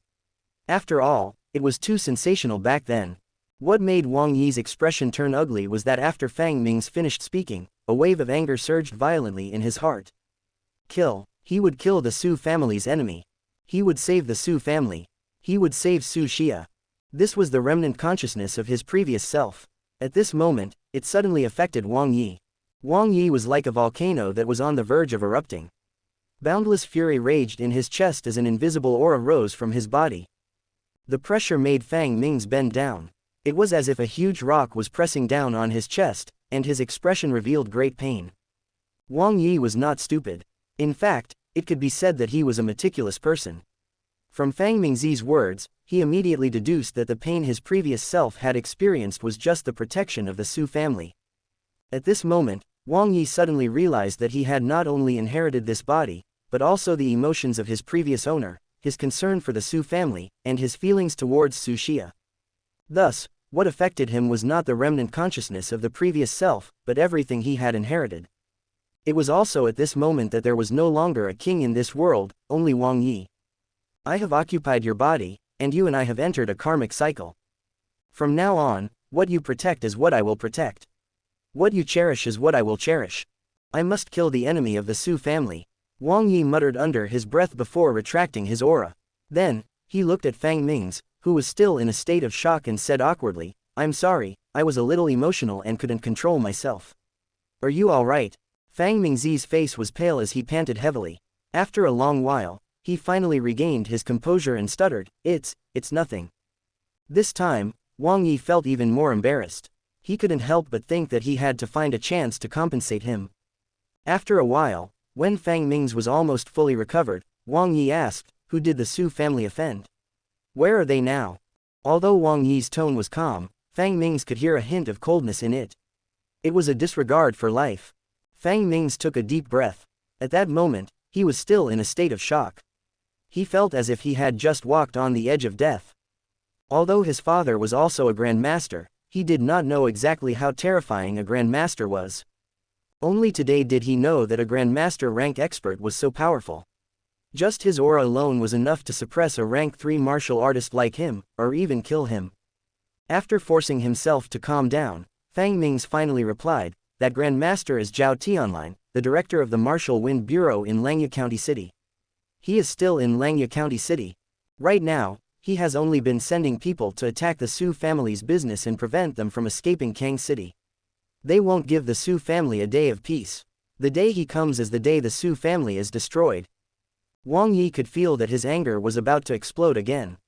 After all, it was too sensational back then. What made Wang Yi's expression turn ugly was that after Fang Ming's finished speaking, a wave of anger surged violently in his heart. Kill. He would kill the Su family's enemy. He would save the Su family. He would save Su Xia. This was the remnant consciousness of his previous self. At this moment, it suddenly affected Wang Yi. Wang Yi was like a volcano that was on the verge of erupting. Boundless fury raged in his chest as an invisible aura rose from his body. The pressure made Fang Ming's bend down. It was as if a huge rock was pressing down on his chest, and his expression revealed great pain. Wang Yi was not stupid. In fact, it could be said that he was a meticulous person. From Fang Ming's words, he immediately deduced that the pain his previous self had experienced was just the protection of the Su family. At this moment, Wang Yi suddenly realized that he had not only inherited this body, but also the emotions of his previous owner, his concern for the Su family, and his feelings towards Su Xia. Thus, what affected him was not the remnant consciousness of the previous self, but everything he had inherited. It was also at this moment that there was no longer a king in this world, only Wang Yi. I have occupied your body, and you and I have entered a karmic cycle. From now on, what you protect is what I will protect. What you cherish is what I will cherish. I must kill the enemy of the Su family. Wang Yi muttered under his breath before retracting his aura. Then, he looked at Fang Ming's, who was still in a state of shock, and said awkwardly, "I'm sorry, I was a little emotional and couldn't control myself." "Are you alright?" Fang Ming's face was pale as he panted heavily. After a long while, he finally regained his composure and stuttered, It's nothing." This time, Wang Yi felt even more embarrassed. He couldn't help but think that he had to find a chance to compensate him. After a while, when Fang Ming's was almost fully recovered, Wang Yi asked, "Who did the Su family offend? Where are they now?" Although Wang Yi's tone was calm, Fang Ming's could hear a hint of coldness in it. It was a disregard for life. Fang Ming's took a deep breath. At that moment, he was still in a state of shock. He felt as if he had just walked on the edge of death. Although his father was also a grandmaster, he did not know exactly how terrifying a grandmaster was. Only today did he know that a grandmaster rank expert was so powerful. Just his aura alone was enough to suppress a rank 3 martial artist like him, or even kill him. After forcing himself to calm down, Fang Ming's finally replied, "That grandmaster is Zhao Tianlin, the director of the Martial Wind Bureau in Langya County City. He is still in Langya County City. Right now, he has only been sending people to attack the Su family's business and prevent them from escaping Kang City. They won't give the Su family a day of peace. The day he comes is the day the Su family is destroyed." Wang Yi could feel that his anger was about to explode again.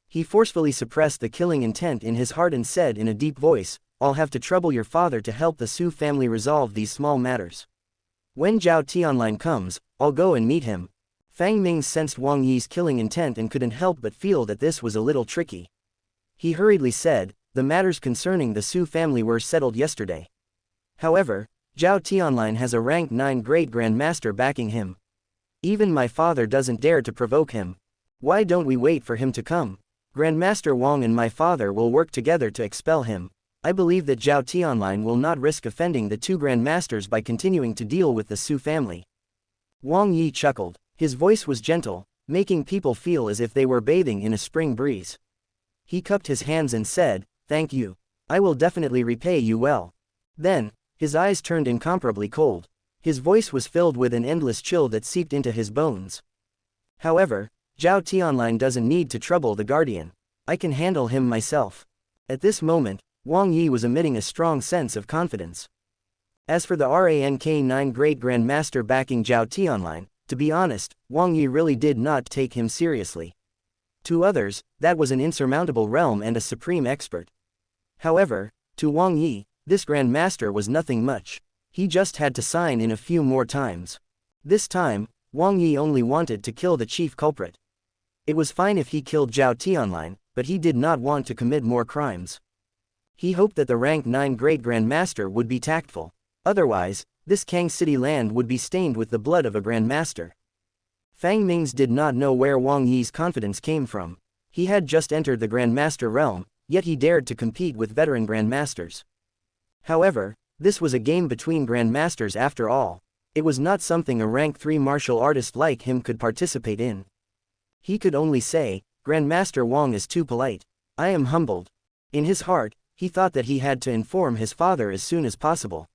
He forcefully suppressed the killing intent in his heart and said in a deep voice, "I'll have to trouble your father to help the Su family resolve these small matters. When Zhao Tianlin comes, I'll go and meet him." Fang Ming sensed Wang Yi's killing intent and couldn't help but feel that this was a little tricky. He hurriedly said, "The matters concerning the Su family were settled yesterday. However, Zhao Tianlin has a rank 9 great grandmaster backing him. Even my father doesn't dare to provoke him. Why don't we wait for him to come? Grandmaster Wang and my father will work together to expel him. I believe that Zhao Tianlin will not risk offending the 2 grandmasters by continuing to deal with the Su family." Wang Yi chuckled. His voice was gentle, making people feel as if they were bathing in a spring breeze. He cupped his hands and said, "Thank you. I will definitely repay you well." Then, his eyes turned incomparably cold. His voice was filled with an endless chill that seeped into his bones. "However, Zhao Tianlin doesn't need to trouble the Guardian. I can handle him myself." At this moment, Wang Yi was emitting a strong sense of confidence. As for the rank 9 great grandmaster backing Zhao Tianlin, to be honest, Wang Yi really did not take him seriously. To others, that was an insurmountable realm and a supreme expert. However, to Wang Yi, this grandmaster was nothing much. He just had to sign in a few more times. This time, Wang Yi only wanted to kill the chief culprit. It was fine if he killed Zhao Tianlin, but he did not want to commit more crimes. He hoped that the rank 9 great grandmaster would be tactful. Otherwise, this Kang City land would be stained with the blood of a grandmaster. Fang Ming's did not know where Wang Yi's confidence came from. He had just entered the grandmaster realm, yet he dared to compete with veteran grandmasters. However, this was a game between grandmasters after all. It was not something a rank 3 martial artist like him could participate in. He could only say, "Grandmaster Wang is too polite. I am humbled." In his heart, he thought that he had to inform his father as soon as possible.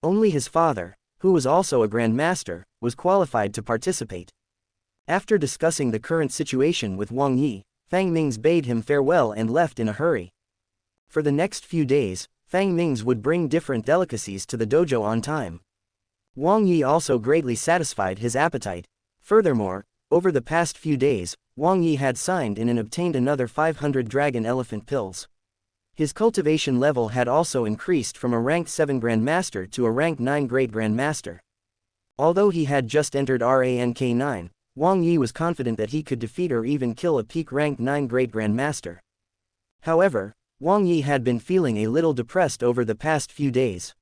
Only his father, who was also a grandmaster, was qualified to participate. After discussing the current situation with Wang Yi, Fang Ming's bade him farewell and left in a hurry. For the next few days, Fang Ming's would bring different delicacies to the dojo on time. Wang Yi also greatly satisfied his appetite. Furthermore, over the past few days, Wang Yi had signed in and obtained another 500 dragon elephant pills. His cultivation level had also increased from a rank 7 grandmaster to a rank 9 great grandmaster. Although he had just entered rank 9, Wang Yi was confident that he could defeat or even kill a peak rank 9 great grandmaster. However, Wang Yi had been feeling a little depressed over the past few days.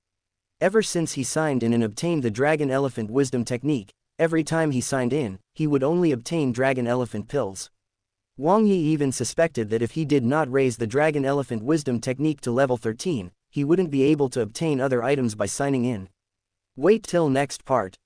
Ever since he signed in and obtained the Dragon Elephant Wisdom technique, every time he signed in, he would only obtain Dragon Elephant pills. Wang Yi even suspected that if he did not raise the Dragon Elephant Wisdom technique to level 13, he wouldn't be able to obtain other items by signing in. Wait till next part.